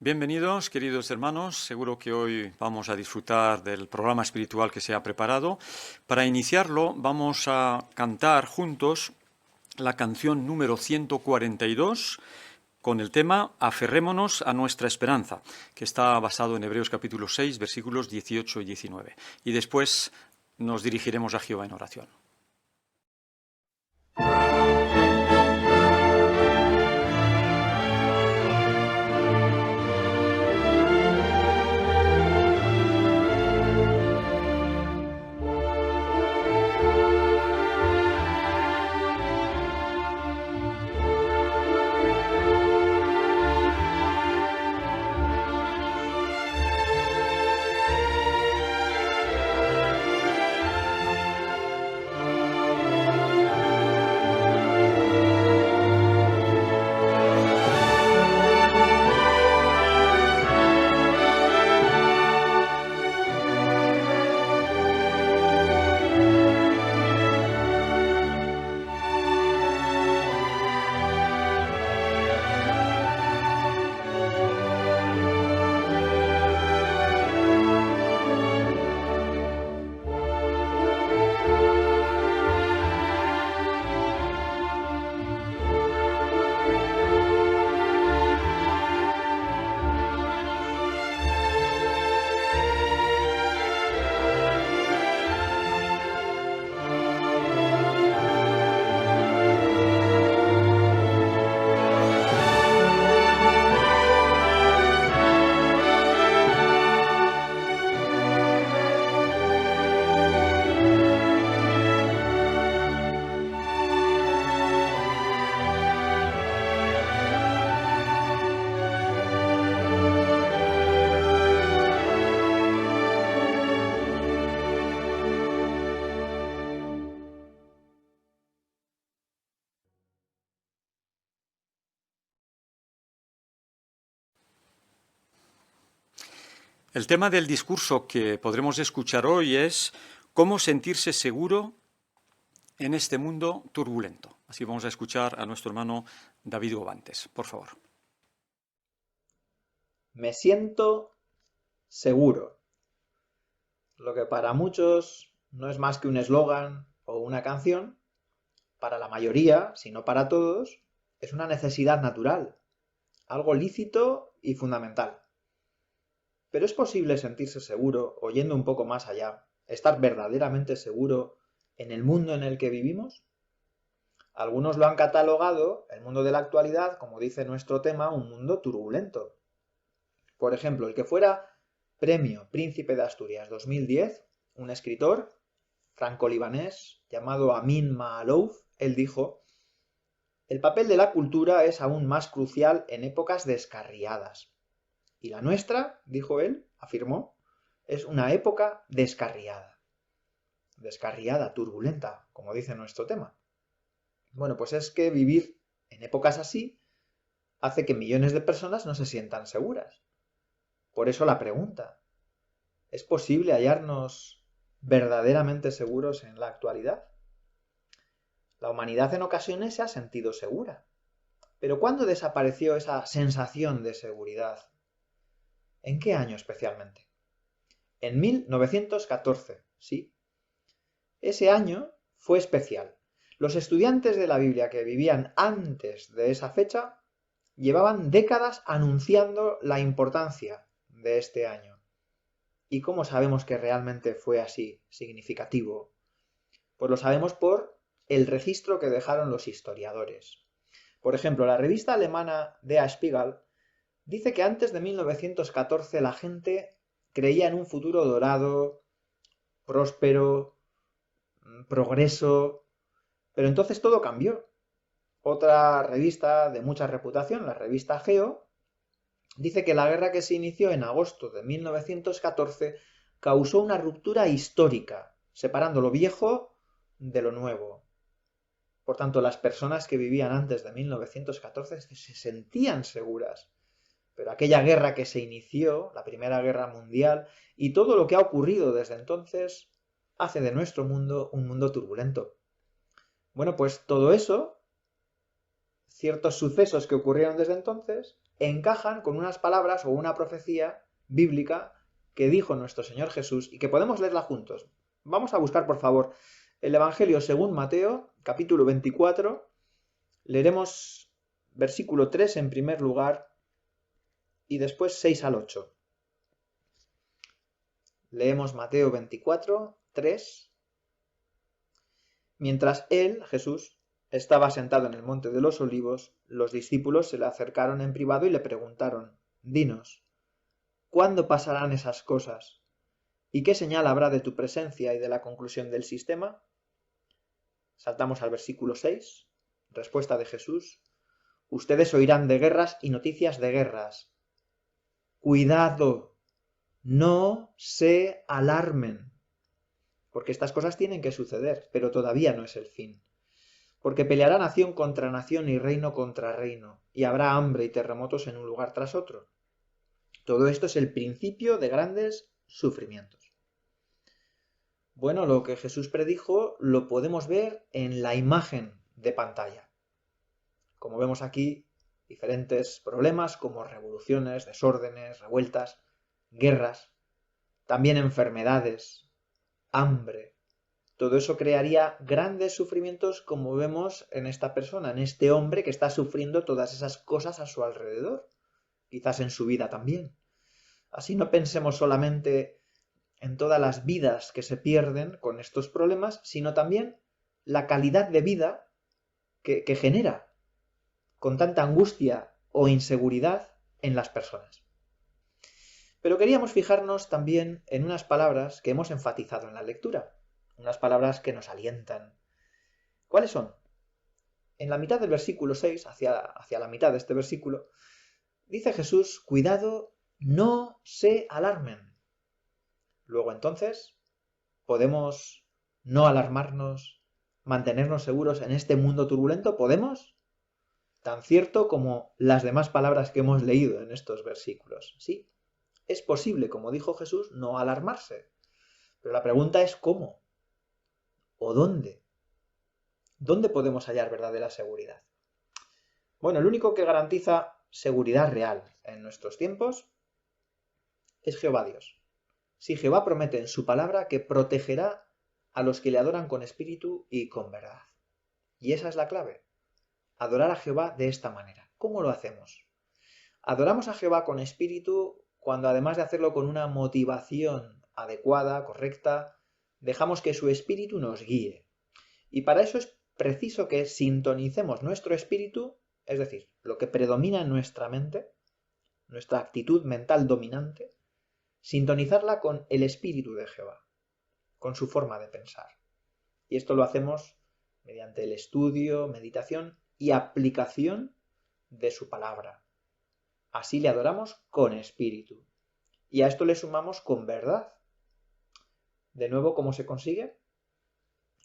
Bienvenidos, queridos hermanos. Seguro que hoy vamos a disfrutar del programa espiritual que se ha preparado. Para iniciarlo, vamos a cantar juntos la canción número 142 con el tema Aferrémonos a nuestra esperanza, que está basado en Hebreos capítulo 6, versículos 18 y 19. Y después nos dirigiremos a Jehová en oración. El tema del discurso que podremos escuchar hoy es cómo sentirse seguro en este mundo turbulento. Así vamos a escuchar a nuestro hermano David Govantes. Por favor. Me siento seguro. Lo que para muchos no es más que un eslogan o una canción, para la mayoría, si no para todos, es una necesidad natural, algo lícito y fundamental. Pero es posible sentirse seguro, o yendo un poco más allá, estar verdaderamente seguro en el mundo en el que vivimos. Algunos lo han catalogado, el mundo de la actualidad, como dice nuestro tema, un mundo turbulento. Por ejemplo, el que fuera Premio Príncipe de Asturias 2010, un escritor franco-libanés llamado Amin Maalouf, él dijo: el papel de la cultura es aún más crucial en épocas descarriadas. Y la nuestra, dijo él, afirmó, es una época descarriada. Descarriada, turbulenta, como dice nuestro tema. Bueno, pues es que vivir en épocas así hace que millones de personas no se sientan seguras. Por eso la pregunta: ¿es posible hallarnos verdaderamente seguros en la actualidad? La humanidad en ocasiones se ha sentido segura. Pero ¿cuándo desapareció esa sensación de seguridad? ¿En qué año especialmente? En 1914, sí. Ese año fue especial. Los estudiantes de la Biblia que vivían antes de esa fecha llevaban décadas anunciando la importancia de este año. ¿Y cómo sabemos que realmente fue así, significativo? Pues lo sabemos por el registro que dejaron los historiadores. Por ejemplo, la revista alemana Der Spiegel dice que antes de 1914 la gente creía en un futuro dorado, próspero, progreso, pero entonces todo cambió. Otra revista de mucha reputación, la revista Geo, dice que la guerra que se inició en agosto de 1914 causó una ruptura histórica, separando lo viejo de lo nuevo. Por tanto, las personas que vivían antes de 1914 se sentían seguras. Pero aquella guerra que se inició, la Primera Guerra Mundial, y todo lo que ha ocurrido desde entonces, hace de nuestro mundo un mundo turbulento. Bueno, pues todo eso ciertos sucesos que ocurrieron desde entonces encajan con unas palabras o una profecía bíblica que dijo nuestro Señor Jesús y que podemos leerla juntos. Vamos a buscar, por favor, el Evangelio según Mateo, capítulo 24. Leeremos versículo 3 en primer lugar y después 6 al 8. Leemos Mateo 24, 3. Mientras él, Jesús, estaba sentado en el monte de los olivos, los discípulos se le acercaron en privado y le preguntaron: Dinos, ¿cuándo pasarán esas cosas? ¿Y qué señal habrá de tu presencia y de la conclusión del sistema? Saltamos al versículo 6. Respuesta de Jesús: Ustedes oirán de guerras y noticias de guerras. Cuidado, no se alarmen, porque estas cosas tienen que suceder, pero todavía no es el fin. Porque peleará nación contra nación y reino contra reino, y habrá hambre y terremotos en un lugar tras otro. Todo esto es el principio de grandes sufrimientos. Bueno, lo que Jesús predijo lo podemos ver en la imagen de pantalla. Como vemos aquí, diferentes problemas como revoluciones, desórdenes, revueltas, guerras, también enfermedades, hambre. Todo eso crearía grandes sufrimientos como vemos en esta persona, en este hombre que está sufriendo todas esas cosas a su alrededor, quizás en su vida también. Así no pensemos solamente en todas las vidas que se pierden con estos problemas, sino también la calidad de vida que genera con tanta angustia o inseguridad en las personas. Pero queríamos fijarnos también en unas palabras que hemos enfatizado en la lectura, unas palabras que nos alientan. ¿Cuáles son? En la mitad del versículo 6, hacia la mitad de este versículo, dice Jesús: cuidado, no se alarmen. Luego entonces, ¿podemos no alarmarnos, mantenernos seguros en este mundo turbulento? ¿Podemos? Tan cierto como las demás palabras que hemos leído en estos versículos. Sí, es posible, como dijo Jesús, no alarmarse. Pero la pregunta es ¿cómo? ¿O dónde? ¿Dónde podemos hallar verdadera seguridad? Bueno, el único que garantiza seguridad real en nuestros tiempos es Jehová Dios. Si Jehová promete en su palabra que protegerá a los que le adoran con espíritu y con verdad. Y esa es la clave. Adorar a Jehová de esta manera. ¿Cómo lo hacemos? Adoramos a Jehová con espíritu cuando, además de hacerlo con una motivación adecuada, correcta, dejamos que su espíritu nos guíe. Y para eso es preciso que sintonicemos nuestro espíritu, es decir, lo que predomina en nuestra mente, nuestra actitud mental dominante, sintonizarla con el espíritu de Jehová, con su forma de pensar. Y esto lo hacemos mediante el estudio, meditación y aplicación de su palabra. Así le adoramos con espíritu. Y a esto le sumamos con verdad. De nuevo, ¿cómo se consigue?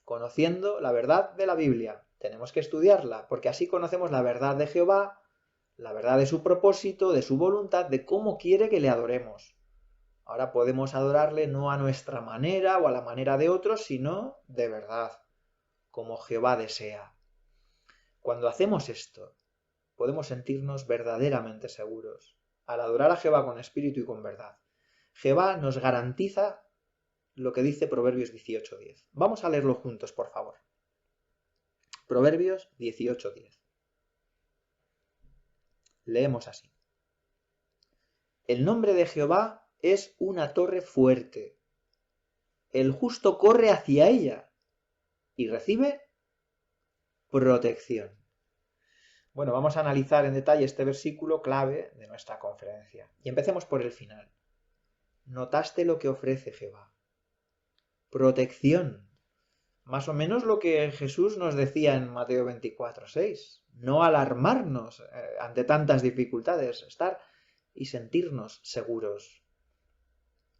Conociendo la verdad de la Biblia. Tenemos que estudiarla, porque así conocemos la verdad de Jehová, la verdad de su propósito, de su voluntad, de cómo quiere que le adoremos. Ahora podemos adorarle no a nuestra manera o a la manera de otros, sino de verdad, como Jehová desea. Cuando hacemos esto, podemos sentirnos verdaderamente seguros, al adorar a Jehová con espíritu y con verdad. Jehová nos garantiza lo que dice Proverbios 18:10. Vamos a leerlo juntos, por favor. Proverbios 18:10. Leemos así: El nombre de Jehová es una torre fuerte. El justo corre hacia ella y recibe protección. Bueno, vamos a analizar en detalle este versículo clave de nuestra conferencia. Y empecemos por el final. ¿Notaste lo que ofrece Jehová? Protección. Más o menos lo que Jesús nos decía en Mateo 24:6. No alarmarnos ante tantas dificultades, estar y sentirnos seguros.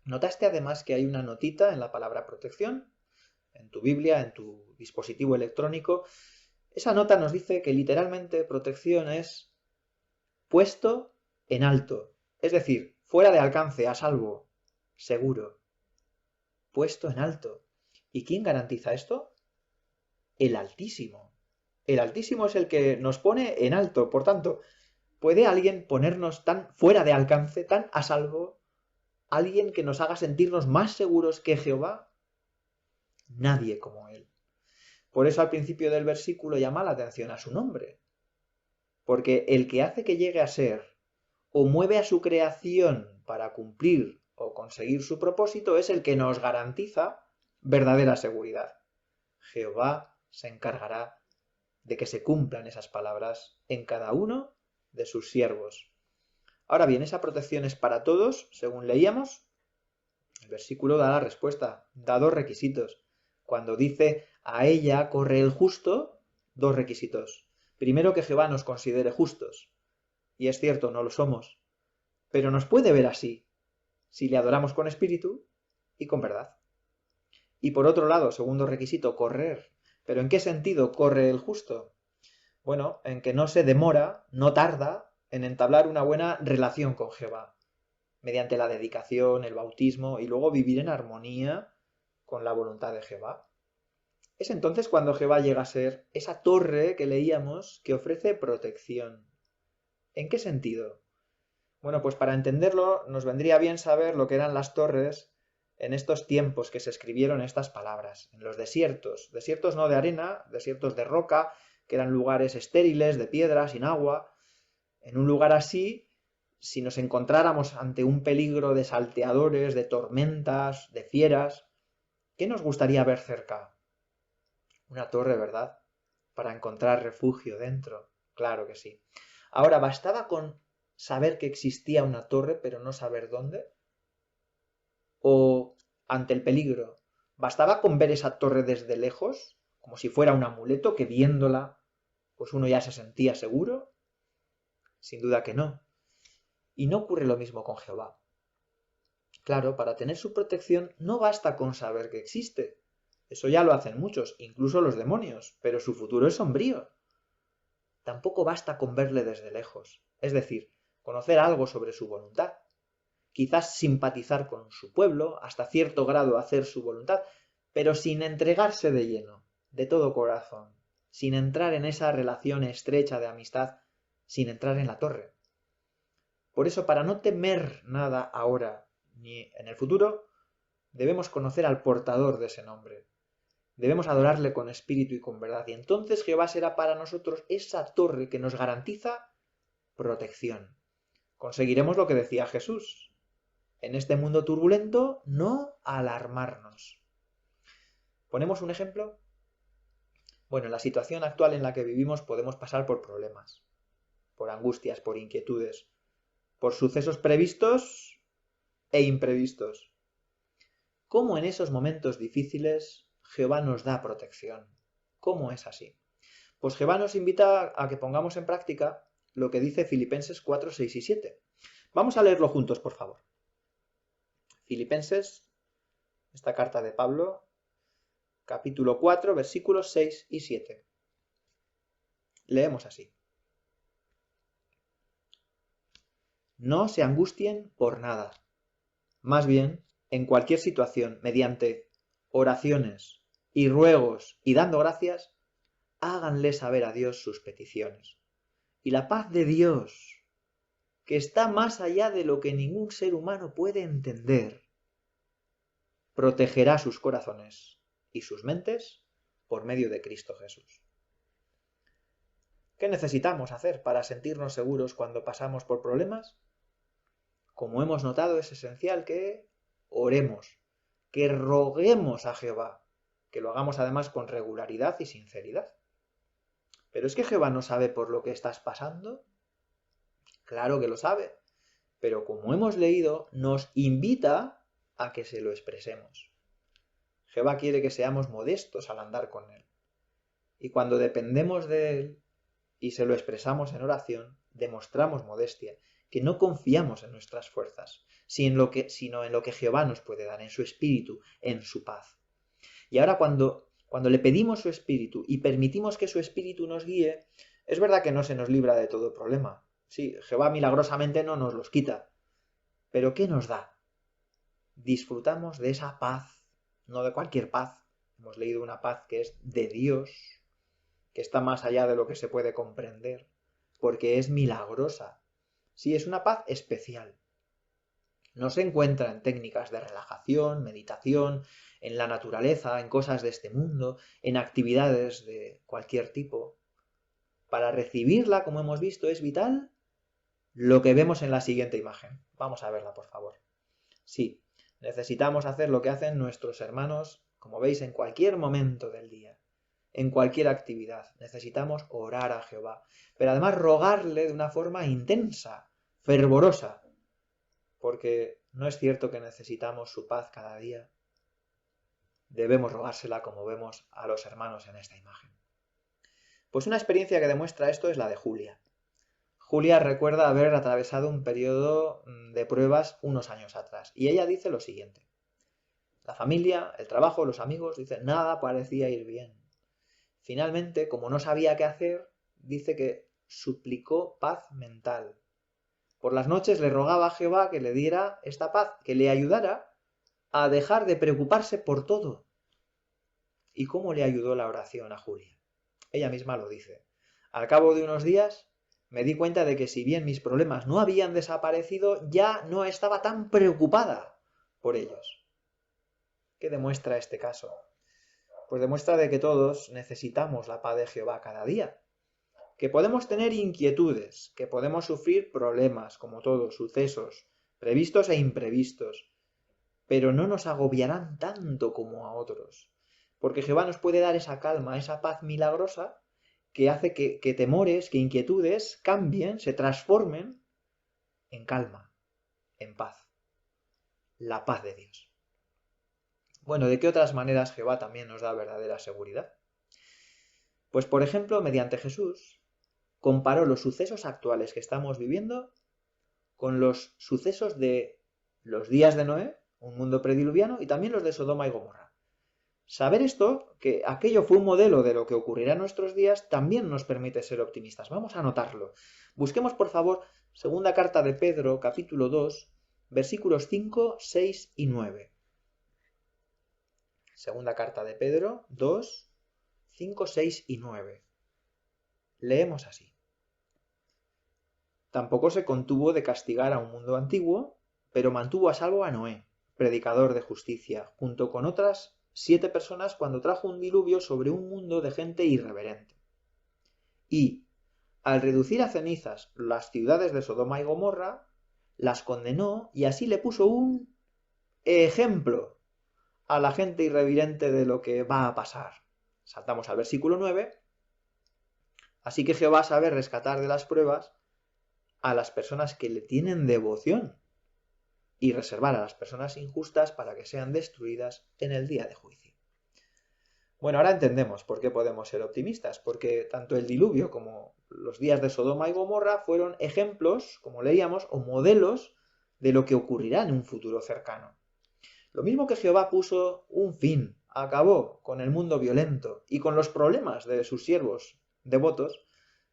¿Notaste además que hay una notita en la palabra protección? En tu Biblia, en tu dispositivo electrónico. Esa nota nos dice que literalmente protección es puesto en alto, es decir, fuera de alcance, a salvo, seguro. Puesto en alto. ¿Y quién garantiza esto? El Altísimo. El Altísimo es el que nos pone en alto. Por tanto, ¿puede alguien ponernos tan fuera de alcance, tan a salvo? ¿Alguien que nos haga sentirnos más seguros que Jehová? Nadie como Él. Por eso al principio del versículo llama la atención a su nombre. Porque el que hace que llegue a ser o mueve a su creación para cumplir o conseguir su propósito es el que nos garantiza verdadera seguridad. Jehová se encargará de que se cumplan esas palabras en cada uno de sus siervos. Ahora bien, esa protección es para todos, según leíamos. El versículo da la respuesta, da dos requisitos. Cuando dice a ella corre el justo, dos requisitos. Primero, que Jehová nos considere justos. Y es cierto, no lo somos. Pero nos puede ver así, si le adoramos con espíritu y con verdad. Y por otro lado, segundo requisito, correr. ¿Pero en qué sentido corre el justo? Bueno, en que no se demora, no tarda en entablar una buena relación con Jehová, mediante la dedicación, el bautismo y luego vivir en armonía con la voluntad de Jehová. Es entonces cuando Jehová llega a ser esa torre que leíamos que ofrece protección. ¿En qué sentido? Bueno, pues para entenderlo nos vendría bien saber lo que eran las torres en estos tiempos que se escribieron estas palabras, en los desiertos, desiertos no de arena, desiertos de roca, que eran lugares estériles, de piedra, sin agua. En un lugar así, si nos encontráramos ante un peligro de salteadores, de tormentas, de fieras, ¿qué nos gustaría ver cerca? Una torre, ¿verdad? Para encontrar refugio dentro. Claro que sí. Ahora, ¿bastaba con saber que existía una torre, pero no saber dónde? ¿O ante el peligro, bastaba con ver esa torre desde lejos, como si fuera un amuleto que viéndola, pues uno ya se sentía seguro? Sin duda que no. Y no ocurre lo mismo con Jehová. Claro, para tener su protección no basta con saber que existe. Eso ya lo hacen muchos, incluso los demonios, pero su futuro es sombrío. Tampoco basta con verle desde lejos, es decir, conocer algo sobre su voluntad. Quizás simpatizar con su pueblo, hasta cierto grado hacer su voluntad, pero sin entregarse de lleno, de todo corazón, sin entrar en esa relación estrecha de amistad, sin entrar en la torre. Por eso, para no temer nada ahora ni en el futuro, debemos conocer al portador de ese nombre. Debemos adorarle con espíritu y con verdad. Y entonces Jehová será para nosotros esa torre que nos garantiza protección. Conseguiremos lo que decía Jesús. En este mundo turbulento, no alarmarnos. ¿Ponemos un ejemplo? Bueno, en la situación actual en la que vivimos podemos pasar por problemas, por angustias, por inquietudes, por sucesos previstos e imprevistos. ¿Cómo en esos momentos difíciles Jehová nos da protección? ¿Cómo es así? Pues Jehová nos invita a que pongamos en práctica lo que dice Filipenses 4, 6 y 7. Vamos a leerlo juntos, por favor. Filipenses, esta carta de Pablo, capítulo 4, versículos 6 y 7. Leemos así. No se angustien por nada. Más bien, en cualquier situación, mediante oraciones y ruegos y dando gracias, háganle saber a Dios sus peticiones. Y la paz de Dios, que está más allá de lo que ningún ser humano puede entender, protegerá sus corazones y sus mentes por medio de Cristo Jesús. ¿Qué necesitamos hacer para sentirnos seguros cuando pasamos por problemas? Como hemos notado, es esencial que oremos, que roguemos a Jehová, que lo hagamos además con regularidad y sinceridad. ¿Pero es que Jehová no sabe por lo que estás pasando? Claro que lo sabe, pero como hemos leído, nos invita a que se lo expresemos. Jehová quiere que seamos modestos al andar con Él. Y cuando dependemos de Él y se lo expresamos en oración, demostramos modestia, que no confiamos en nuestras fuerzas, sino en lo que Jehová nos puede dar, en su espíritu, en su paz. Y ahora cuando le pedimos su espíritu y permitimos que su espíritu nos guíe, es verdad que no se nos libra de todo problema. Sí, Jehová milagrosamente no nos los quita. Pero ¿qué nos da? Disfrutamos de esa paz, no de cualquier paz. Hemos leído una paz que es de Dios, que está más allá de lo que se puede comprender, porque es milagrosa. Sí, es una paz especial. No se encuentra en técnicas de relajación, meditación, en la naturaleza, en cosas de este mundo, en actividades de cualquier tipo. Para recibirla, como hemos visto, es vital lo que vemos en la siguiente imagen. Vamos a verla, por favor. Sí, necesitamos hacer lo que hacen nuestros hermanos, como veis, en cualquier momento del día, en cualquier actividad. Necesitamos orar a Jehová, pero además rogarle de una forma intensa, fervorosa, porque no es cierto que necesitamos su paz cada día. Debemos rogársela como vemos a los hermanos en esta imagen. Pues una experiencia que demuestra esto es la de Julia. Julia recuerda haber atravesado un periodo de pruebas unos años atrás, y ella dice lo siguiente. La familia, el trabajo, los amigos, dice, nada parecía ir bien. Finalmente, como no sabía qué hacer, dice que suplicó paz mental. Por las noches le rogaba a Jehová que le diera esta paz, que le ayudara a dejar de preocuparse por todo. ¿Y cómo le ayudó la oración a Julia? Ella misma lo dice. Al cabo de unos días me di cuenta de que si bien mis problemas no habían desaparecido, ya no estaba tan preocupada por ellos. ¿Qué demuestra este caso? Pues demuestra de que todos necesitamos la paz de Jehová cada día. Que podemos tener inquietudes, que podemos sufrir problemas, como todos, sucesos, previstos e imprevistos, pero no nos agobiarán tanto como a otros, porque Jehová nos puede dar esa calma, esa paz milagrosa, que hace que temores, que inquietudes cambien, se transformen en calma, en paz, la paz de Dios. Bueno, ¿de qué otras maneras Jehová también nos da verdadera seguridad? Pues por ejemplo, mediante Jesús, comparó los sucesos actuales que estamos viviendo con los sucesos de los días de Noé, un mundo prediluviano, y también los de Sodoma y Gomorra. Saber esto, que aquello fue un modelo de lo que ocurrirá en nuestros días, también nos permite ser optimistas. Vamos a anotarlo. Busquemos, por favor, segunda carta de Pedro, capítulo 2, versículos 5, 6 y 9. Segunda carta de Pedro 2, 5, 6 y 9. Leemos así. Tampoco se contuvo de castigar a un mundo antiguo, pero mantuvo a salvo a Noé, predicador de justicia, junto con otras 7 personas cuando trajo un diluvio sobre un mundo de gente irreverente. Y, al reducir a cenizas las ciudades de Sodoma y Gomorra, las condenó y así le puso un ejemplo a la gente irreverente de lo que va a pasar. Saltamos al versículo 9. Así que Jehová sabe rescatar de las pruebas a las personas que le tienen devoción y reservar a las personas injustas para que sean destruidas en el día de juicio. Bueno, ahora entendemos por qué podemos ser optimistas, porque tanto el diluvio como los días de Sodoma y Gomorra fueron ejemplos, como leíamos, o modelos de lo que ocurrirá en un futuro cercano. Lo mismo que Jehová puso un fin, acabó con el mundo violento y con los problemas de sus siervos devotos,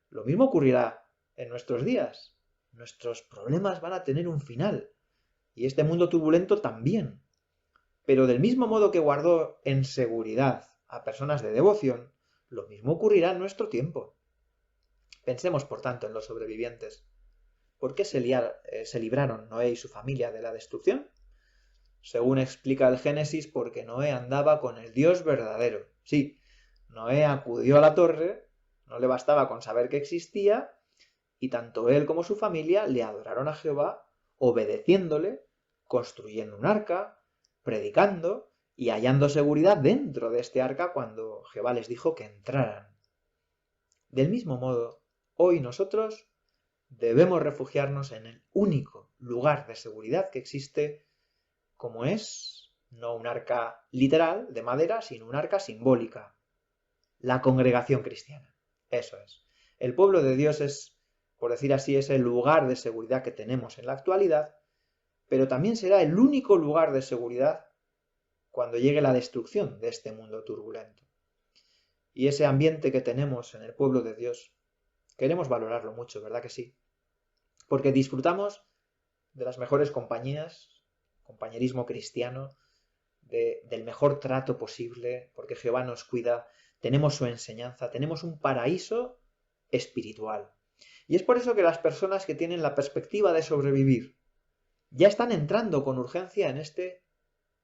lo mismo ocurrirá en nuestros días. Nuestros problemas van a tener un final, y este mundo turbulento también. Pero del mismo modo que guardó en seguridad a personas de devoción, lo mismo ocurrirá en nuestro tiempo. Pensemos, por tanto, en los sobrevivientes. ¿Por qué se libraron Noé y su familia de la destrucción? Según explica el Génesis, porque Noé andaba con el Dios verdadero. Sí, Noé acudió a la torre, no le bastaba con saber que existía, y tanto él como su familia le adoraron a Jehová, obedeciéndole, construyendo un arca, predicando y hallando seguridad dentro de este arca cuando Jehová les dijo que entraran. Del mismo modo, hoy nosotros debemos refugiarnos en el único lugar de seguridad que existe, como es, no un arca literal de madera, sino un arca simbólica, la congregación cristiana. Eso es. El pueblo de Dios es, por decir así, es el lugar de seguridad que tenemos en la actualidad, pero también será el único lugar de seguridad cuando llegue la destrucción de este mundo turbulento. Y ese ambiente que tenemos en el pueblo de Dios, queremos valorarlo mucho, ¿verdad que sí? Porque disfrutamos de las mejores compañías, compañerismo cristiano, del mejor trato posible, porque Jehová nos cuida tenemos su enseñanza, tenemos un paraíso espiritual. Y es por eso que las personas que tienen la perspectiva de sobrevivir ya están entrando con urgencia en este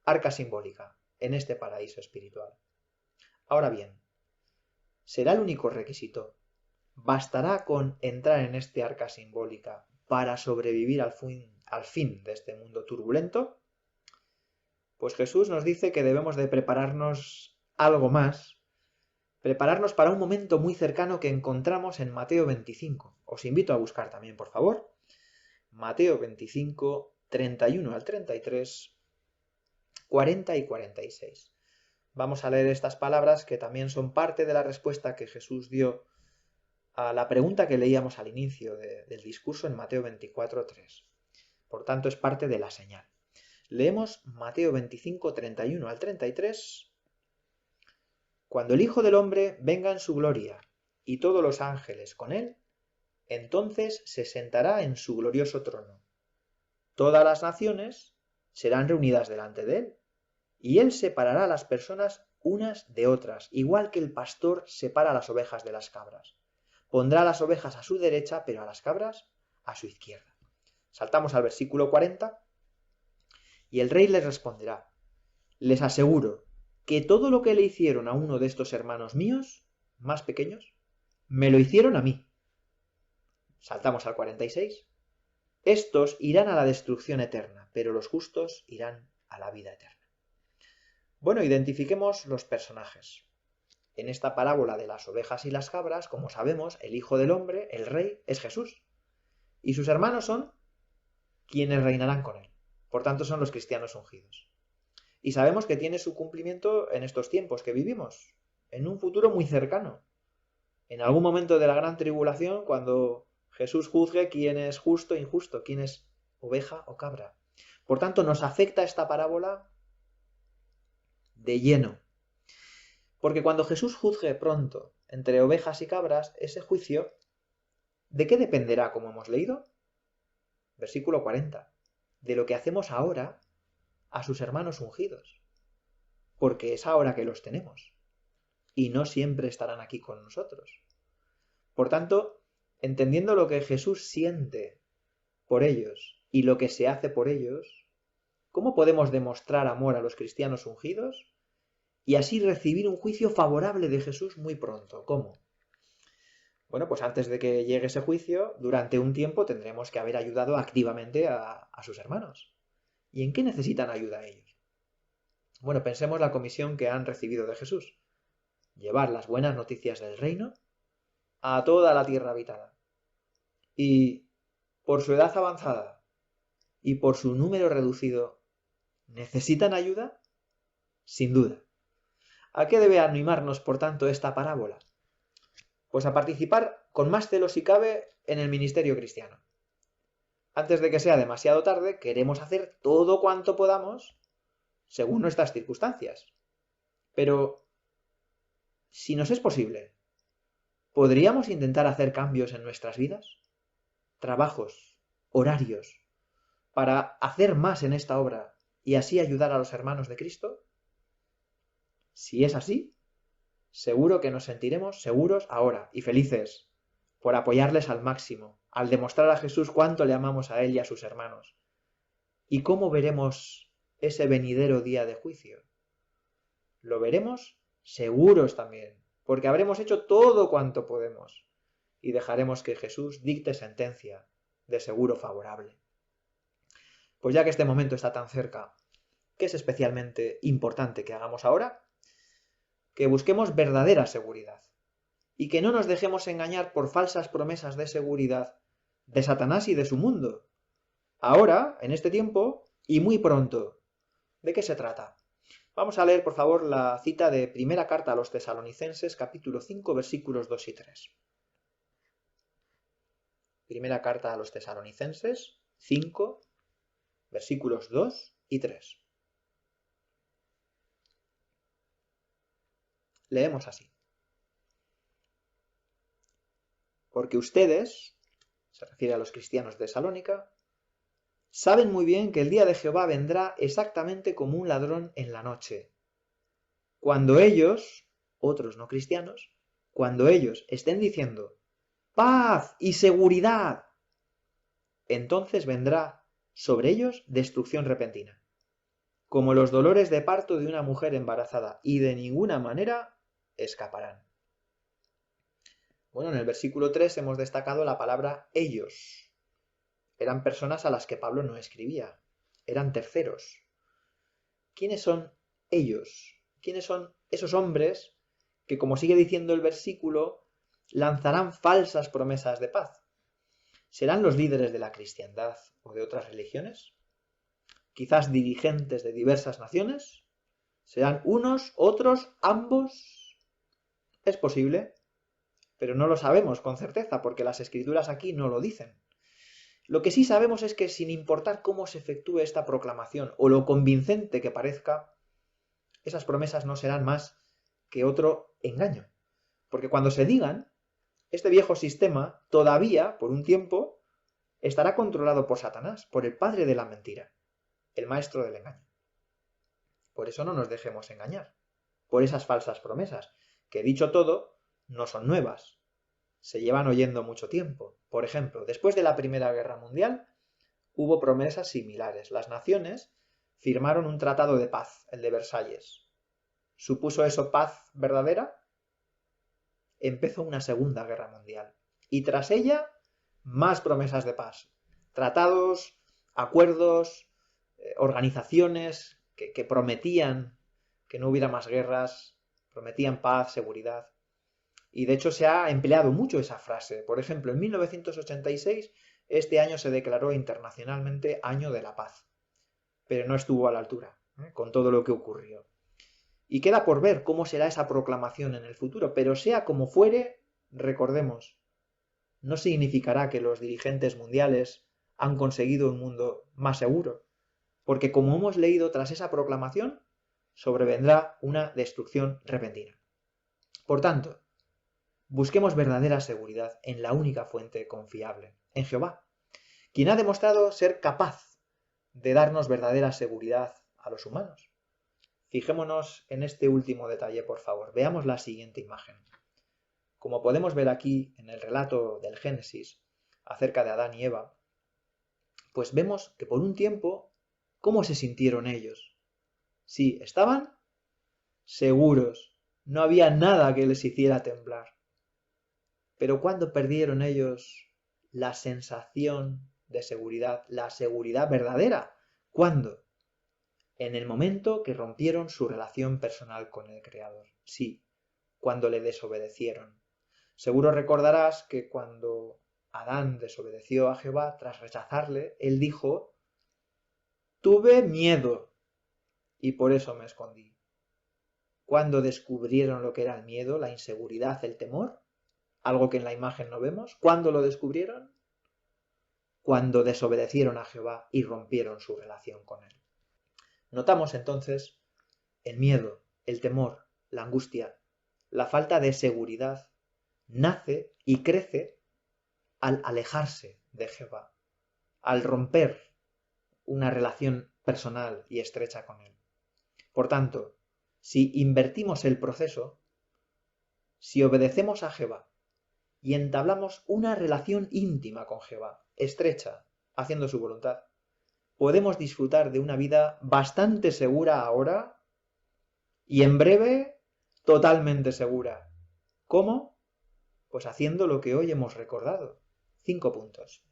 arca simbólica, en este paraíso espiritual. Ahora bien, ¿será el único requisito? ¿Bastará con entrar en este arca simbólica para sobrevivir al fin de este mundo turbulento? Pues Jesús nos dice que debemos de prepararnos algo más, prepararnos para un momento muy cercano que encontramos en Mateo 25. Os invito a buscar también, por favor. Mateo 25, 31 al 33, 40 y 46. Vamos a leer estas palabras que también son parte de la respuesta que Jesús dio a la pregunta que leíamos al inicio del discurso en Mateo 24, 3. Por tanto, es parte de la señal. Leemos Mateo 25, 31 al 33. Cuando el Hijo del Hombre venga en su gloria y todos los ángeles con él, entonces se sentará en su glorioso trono. Todas las naciones serán reunidas delante de él, y él separará a las personas unas de otras, igual que el pastor separa las ovejas de las cabras. Pondrá a las ovejas a su derecha, pero a las cabras a su izquierda. Saltamos al versículo 40. Y el rey les responderá: les aseguro que todo lo que le hicieron a uno de estos hermanos míos, más pequeños, me lo hicieron a mí. Saltamos al 46. Estos irán a la destrucción eterna, pero los justos irán a la vida eterna. Bueno, identifiquemos los personajes. En esta parábola de las ovejas y las cabras, como sabemos, el Hijo del Hombre, el Rey, es Jesús. Y sus hermanos son quienes reinarán con él. Por tanto, son los cristianos ungidos. Y sabemos que tiene su cumplimiento en estos tiempos que vivimos, en un futuro muy cercano. En algún momento de la gran tribulación, cuando Jesús juzgue quién es justo e injusto, quién es oveja o cabra. Por tanto, nos afecta esta parábola de lleno. Porque cuando Jesús juzgue pronto entre ovejas y cabras, ese juicio, ¿de qué dependerá, como hemos leído? Versículo 40. De lo que hacemos ahora a sus hermanos ungidos. Porque es ahora que los tenemos. Y no siempre estarán aquí con nosotros. Por tanto, entendiendo lo que Jesús siente por ellos y lo que se hace por ellos, ¿cómo podemos demostrar amor a los cristianos ungidos y así recibir un juicio favorable de Jesús muy pronto? ¿Cómo? Bueno, pues antes de que llegue ese juicio, durante un tiempo tendremos que haber ayudado activamente a sus hermanos. ¿Y en qué necesitan ayuda ellos? Bueno, pensemos la comisión que han recibido de Jesús: llevar las buenas noticias del reino a toda la tierra habitada. Y por su edad avanzada y por su número reducido, ¿necesitan ayuda? Sin duda. ¿A qué debe animarnos, por tanto, esta parábola? Pues a participar con más celo si cabe en el ministerio cristiano. Antes de que sea demasiado tarde, queremos hacer todo cuanto podamos según nuestras circunstancias. Pero, si nos es posible, ¿podríamos intentar hacer cambios en nuestras vidas? Trabajos, horarios, para hacer más en esta obra y así ayudar a los hermanos de Cristo? Si es así, seguro que nos sentiremos seguros ahora y felices por apoyarles al máximo, al demostrar a Jesús cuánto le amamos a él y a sus hermanos. ¿Y cómo veremos ese venidero día de juicio? Lo veremos seguros también, porque habremos hecho todo cuanto podemos y dejaremos que Jesús dicte sentencia de seguro favorable. Pues ya que este momento está tan cerca, ¿qué es especialmente importante que hagamos ahora? Que busquemos verdadera seguridad y que no nos dejemos engañar por falsas promesas de seguridad de Satanás y de su mundo. Ahora, en este tiempo y muy pronto. ¿De qué se trata? Vamos a leer, por favor, la cita de primera carta a los Tesalonicenses, capítulo 5, versículos 2 y 3. Primera carta a los Tesalonicenses, 5, versículos 2 y 3. Leemos así: porque ustedes, se refiere a los cristianos de Tesalónica, saben muy bien que el día de Jehová vendrá exactamente como un ladrón en la noche, cuando ellos otros no cristianos, cuando ellos estén diciendo paz y seguridad, entonces vendrá sobre ellos destrucción repentina, como los dolores de parto de una mujer embarazada, y de ninguna manera escaparán. Bueno, en el versículo 3 hemos destacado la palabra ellos. Eran personas a las que Pablo no escribía, eran terceros. ¿Quiénes son ellos? ¿Quiénes son esos hombres que, como sigue diciendo el versículo, lanzarán falsas promesas de paz? ¿Serán los líderes de la cristiandad o de otras religiones? ¿Quizás dirigentes de diversas naciones? ¿Serán unos, otros, ambos? Es posible, pero no lo sabemos con certeza porque las escrituras aquí no lo dicen. Lo que sí sabemos es que, sin importar cómo se efectúe esta proclamación o lo convincente que parezca, esas promesas no serán más que otro engaño. Porque cuando se digan, este viejo sistema todavía, por un tiempo, estará controlado por Satanás, por el padre de la mentira, el maestro del engaño. Por eso no nos dejemos engañar, por esas falsas promesas, que dicho todo, no son nuevas. Se llevan oyendo mucho tiempo. Por ejemplo, después de la Primera Guerra Mundial, hubo promesas similares. Las naciones firmaron un tratado de paz, el de Versalles. ¿Supuso eso paz verdadera? Empezó una Segunda Guerra Mundial. Y tras ella, más promesas de paz. Tratados, acuerdos, organizaciones que prometían que no hubiera más guerras, prometían paz, seguridad. Y de hecho se ha empleado mucho esa frase. Por ejemplo, en 1986 este año se declaró internacionalmente Año de la Paz. Pero no estuvo a la altura, con todo lo que ocurrió. Y queda por ver cómo será esa proclamación en el futuro. Pero sea como fuere, recordemos, no significará que los dirigentes mundiales han conseguido un mundo más seguro. Porque como hemos leído tras esa proclamación, sobrevendrá una destrucción repentina. Por tanto, busquemos verdadera seguridad en la única fuente confiable, en Jehová, quien ha demostrado ser capaz de darnos verdadera seguridad a los humanos. Fijémonos en este último detalle, por favor. Veamos la siguiente imagen. Como podemos ver aquí en el relato del Génesis acerca de Adán y Eva, pues vemos que por un tiempo, ¿cómo se sintieron ellos? Sí, estaban seguros, no había nada que les hiciera temblar. Pero ¿cuándo perdieron ellos la sensación de seguridad, la seguridad verdadera? ¿Cuándo? En el momento que rompieron su relación personal con el Creador. Sí, cuando le desobedecieron. Seguro recordarás que cuando Adán desobedeció a Jehová tras rechazarle, él dijo: tuve miedo y por eso me escondí. ¿Cuándo descubrieron lo que era el miedo, la inseguridad, el temor? Algo que en la imagen no vemos. ¿Cuándo lo descubrieron? Cuando desobedecieron a Jehová y rompieron su relación con él. Notamos entonces el miedo, el temor, la angustia, la falta de seguridad nace y crece al alejarse de Jehová, al romper una relación personal y estrecha con él. Por tanto, si invertimos el proceso, si obedecemos a Jehová y entablamos una relación íntima con Jehová, estrecha, haciendo su voluntad, podemos disfrutar de una vida bastante segura ahora y en breve totalmente segura. ¿Cómo? Pues haciendo lo que hoy hemos recordado. 5 puntos.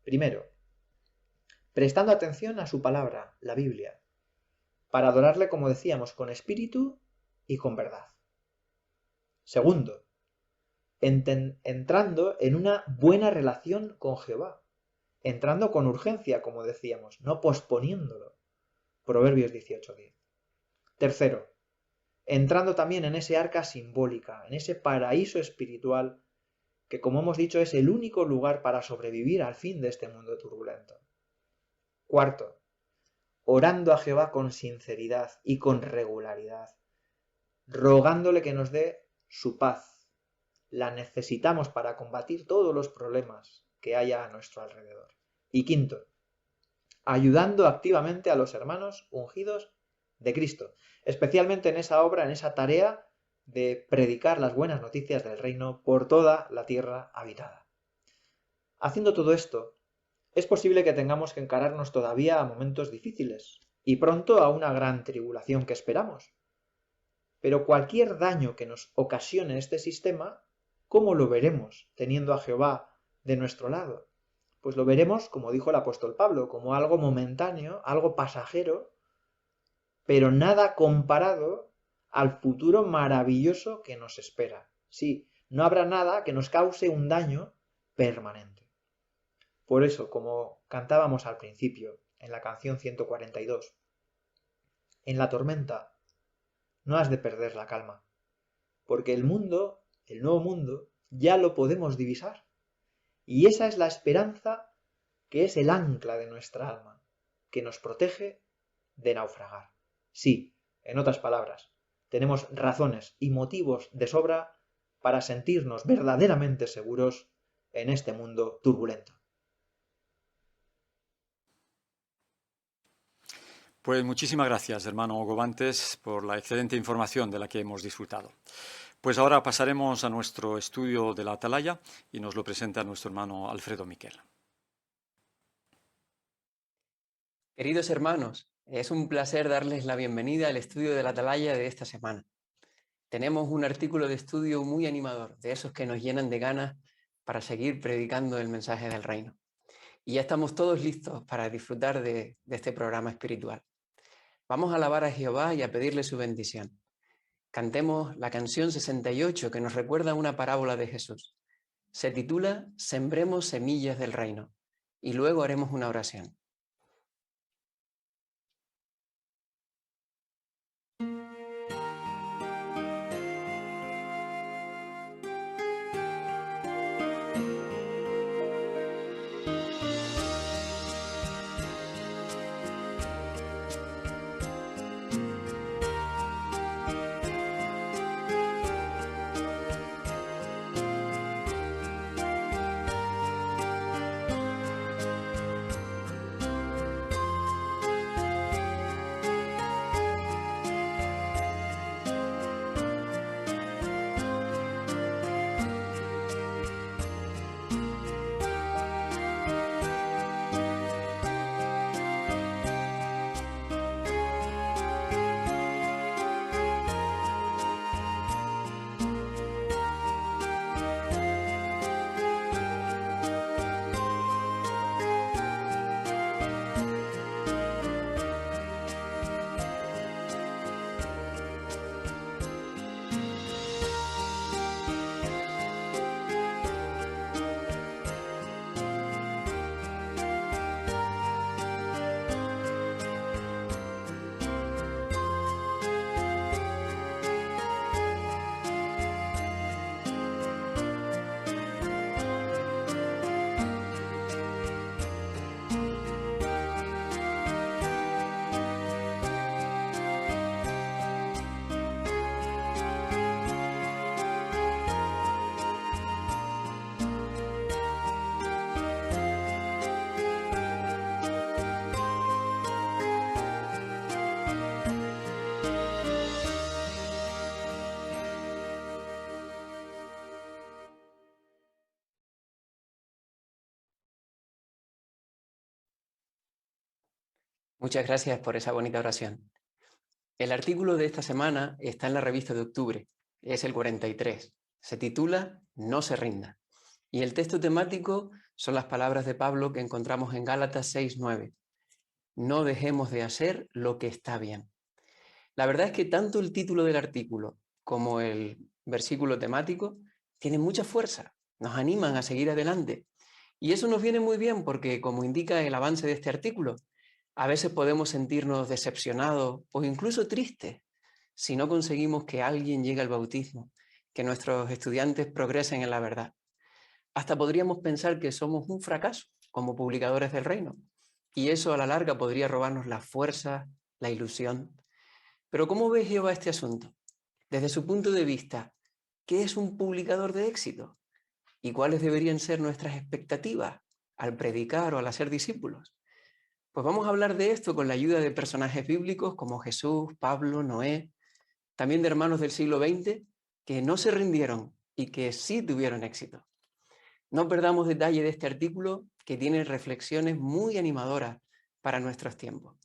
Primero, prestando atención a su palabra, la Biblia, para adorarle, como decíamos, con espíritu y con verdad. Segundo, entrando en una buena relación con Jehová, entrando con urgencia, como decíamos, no posponiéndolo. Proverbios 18:10. Tercero, entrando también en ese arca simbólica, en ese paraíso espiritual que, como hemos dicho, es el único lugar para sobrevivir al fin de este mundo turbulento. Cuarto, orando a Jehová con sinceridad y con regularidad, rogándole que nos dé su paz. La necesitamos para combatir todos los problemas que haya a nuestro alrededor. Y quinto, ayudando activamente a los hermanos ungidos de Cristo, especialmente en esa obra, en esa tarea de predicar las buenas noticias del reino por toda la tierra habitada. Haciendo todo esto, es posible que tengamos que encararnos todavía a momentos difíciles y pronto a una gran tribulación que esperamos. Pero cualquier daño que nos ocasione este sistema, ¿cómo lo veremos teniendo a Jehová de nuestro lado? Pues lo veremos, como dijo el apóstol Pablo, como algo momentáneo, algo pasajero, pero nada comparado al futuro maravilloso que nos espera. Sí, no habrá nada que nos cause un daño permanente. Por eso, como cantábamos al principio, en la canción 142, en la tormenta no has de perder la calma, porque el mundo, el nuevo mundo, ya lo podemos divisar. Y esa es la esperanza que es el ancla de nuestra alma, que nos protege de naufragar. Sí, en otras palabras, tenemos razones y motivos de sobra para sentirnos verdaderamente seguros en este mundo turbulento. Pues muchísimas gracias, hermano Govantes, por la excelente información de la que hemos disfrutado. Pues ahora pasaremos a nuestro estudio de la Atalaya y nos lo presenta nuestro hermano Alfredo Miquel. Queridos hermanos, es un placer darles la bienvenida al estudio de la Atalaya de esta semana. Tenemos un artículo de estudio muy animador, de esos que nos llenan de ganas para seguir predicando el mensaje del reino. Y ya estamos todos listos para disfrutar de este programa espiritual. Vamos a alabar a Jehová y a pedirle su bendición. Cantemos la canción 68 que nos recuerda una parábola de Jesús. Se titula Sembremos semillas del reino y luego haremos una oración. Muchas gracias por esa bonita oración. El artículo de esta semana está en la revista de octubre, es el 43. Se titula No se rinda. Y el texto temático son las palabras de Pablo que encontramos en Gálatas 6:9. No dejemos de hacer lo que está bien. La verdad es que tanto el título del artículo como el versículo temático tienen mucha fuerza, nos animan a seguir adelante. Y eso nos viene muy bien porque, como indica el avance de este artículo, a veces podemos sentirnos decepcionados o incluso tristes si no conseguimos que alguien llegue al bautismo, que nuestros estudiantes progresen en la verdad. Hasta podríamos pensar que somos un fracaso como publicadores del reino, y eso a la larga podría robarnos la fuerza, la ilusión. Pero ¿cómo ve Jehová este asunto? Desde su punto de vista, ¿qué es un publicador de éxito? ¿Y cuáles deberían ser nuestras expectativas al predicar o al hacer discípulos? Pues vamos a hablar de esto con la ayuda de personajes bíblicos como Jesús, Pablo, Noé, también de hermanos del siglo XX que no se rindieron y que sí tuvieron éxito. No perdamos detalle de este artículo que tiene reflexiones muy animadoras para nuestros tiempos.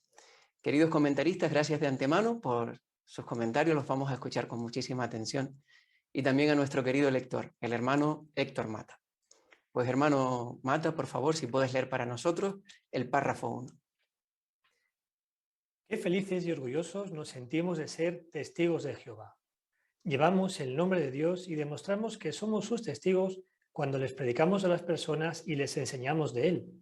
Queridos comentaristas, gracias de antemano por sus comentarios, los vamos a escuchar con muchísima atención. Y también a nuestro querido lector, el hermano Héctor Mata. Pues hermano Mata, por favor, si puedes leer para nosotros el párrafo 1. Qué felices y orgullosos nos sentimos de ser testigos de Jehová. Llevamos el nombre de Dios y demostramos que somos sus testigos cuando les predicamos a las personas y les enseñamos de Él.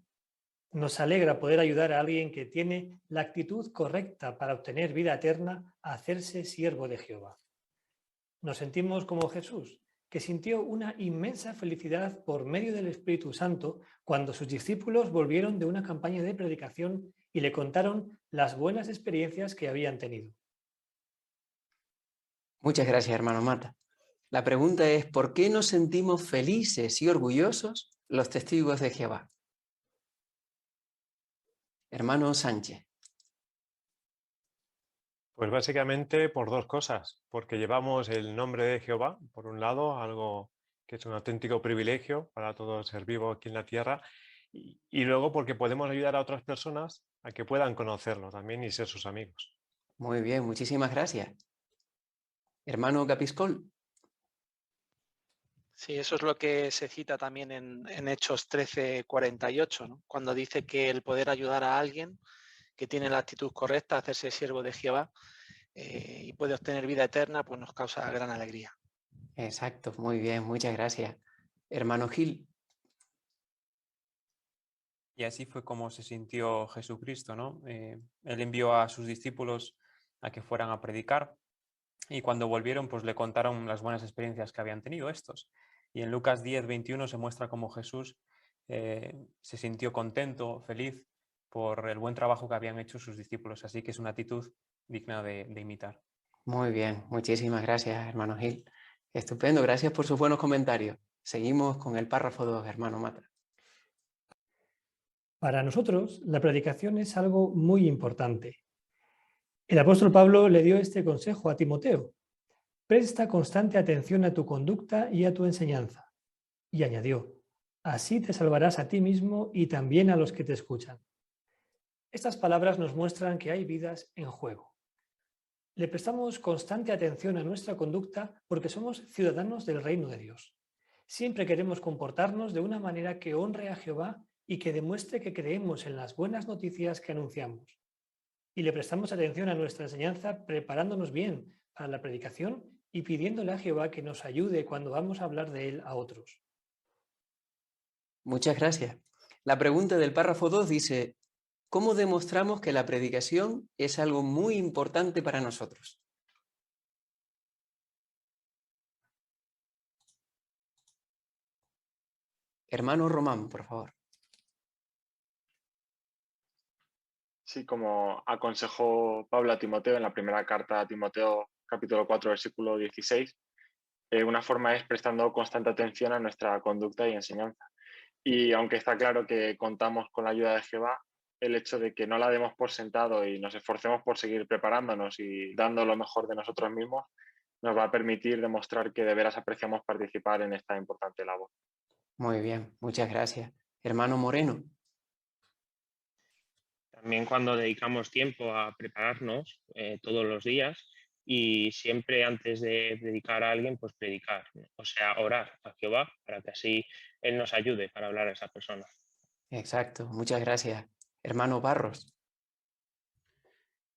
Nos alegra poder ayudar a alguien que tiene la actitud correcta para obtener vida eterna a hacerse siervo de Jehová. Nos sentimos como Jesús, que sintió una inmensa felicidad por medio del Espíritu Santo cuando sus discípulos volvieron de una campaña de predicación y le contaron las buenas experiencias que habían tenido. Muchas gracias, hermano Mata. La pregunta es, ¿por qué nos sentimos felices y orgullosos los testigos de Jehová? Hermano Sánchez. Pues básicamente por dos cosas, porque llevamos el nombre de Jehová, por un lado, algo que es un auténtico privilegio para todo ser vivo aquí en la tierra, y luego porque podemos ayudar a otras personas a que puedan conocerlo también y ser sus amigos. Muy bien, muchísimas gracias. Hermano Capiscol. Sí, eso es lo que se cita también en Hechos 13:48, ¿no? Cuando dice que el poder ayudar a alguien que tiene la actitud correcta, hacerse siervo de Jehová y puede obtener vida eterna, pues nos causa gran alegría. Exacto, muy bien, muchas gracias. Hermano Gil. Y así fue como se sintió Jesucristo, ¿no? Él envió a sus discípulos a que fueran a predicar y cuando volvieron pues le contaron las buenas experiencias que habían tenido estos. Y en Lucas 10:21 se muestra cómo Jesús se sintió contento, feliz por el buen trabajo que habían hecho sus discípulos. Así que es una actitud digna de imitar. Muy bien, muchísimas gracias, hermano Gil. Estupendo, gracias por sus buenos comentarios. Seguimos con el párrafo 2, hermano Mata. Para nosotros, la predicación es algo muy importante. El apóstol Pablo le dio este consejo a Timoteo: presta constante atención a tu conducta y a tu enseñanza. Y añadió: así te salvarás a ti mismo y también a los que te escuchan. Estas palabras nos muestran que hay vidas en juego. Le prestamos constante atención a nuestra conducta porque somos ciudadanos del reino de Dios. Siempre queremos comportarnos de una manera que honre a Jehová y que demuestre que creemos en las buenas noticias que anunciamos. Y le prestamos atención a nuestra enseñanza preparándonos bien para la predicación y pidiéndole a Jehová que nos ayude cuando vamos a hablar de él a otros. Muchas gracias. La pregunta del párrafo 2 dice, ¿cómo demostramos que la predicación es algo muy importante para nosotros? Hermano Román, por favor. Sí, como aconsejó Pablo a Timoteo en la primera carta a Timoteo, capítulo 4, versículo 16, una forma es prestando constante atención a nuestra conducta y enseñanza. Y aunque está claro que contamos con la ayuda de Jehová, el hecho de que no la demos por sentado y nos esforcemos por seguir preparándonos y dando lo mejor de nosotros mismos, nos va a permitir demostrar que de veras apreciamos participar en esta importante labor. Muy bien, muchas gracias. Hermano Moreno. También cuando dedicamos tiempo a prepararnos todos los días y siempre antes de predicar a alguien, pues predicar, ¿no? O sea, orar a Jehová para que así Él nos ayude para hablar a esa persona. Exacto, muchas gracias. Hermano Barros.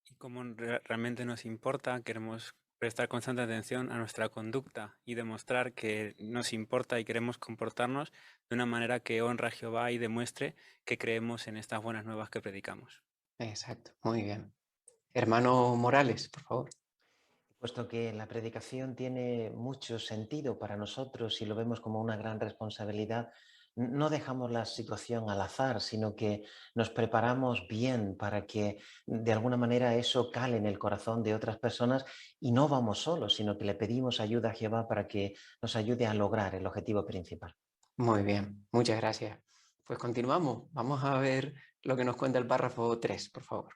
Y como realmente nos importa, queremos prestar constante atención a nuestra conducta y demostrar que nos importa y queremos comportarnos de una manera que honra a Jehová y demuestre que creemos en estas buenas nuevas que predicamos. Exacto, muy bien. Hermano Morales, por favor. Puesto que la predicación tiene mucho sentido para nosotros y lo vemos como una gran responsabilidad, no dejamos la situación al azar, sino que nos preparamos bien para que de alguna manera eso cale en el corazón de otras personas y no vamos solos, sino que le pedimos ayuda a Jehová para que nos ayude a lograr el objetivo principal. Muy bien, muchas gracias. Pues continuamos. Vamos a ver lo que nos cuenta el párrafo 3, por favor.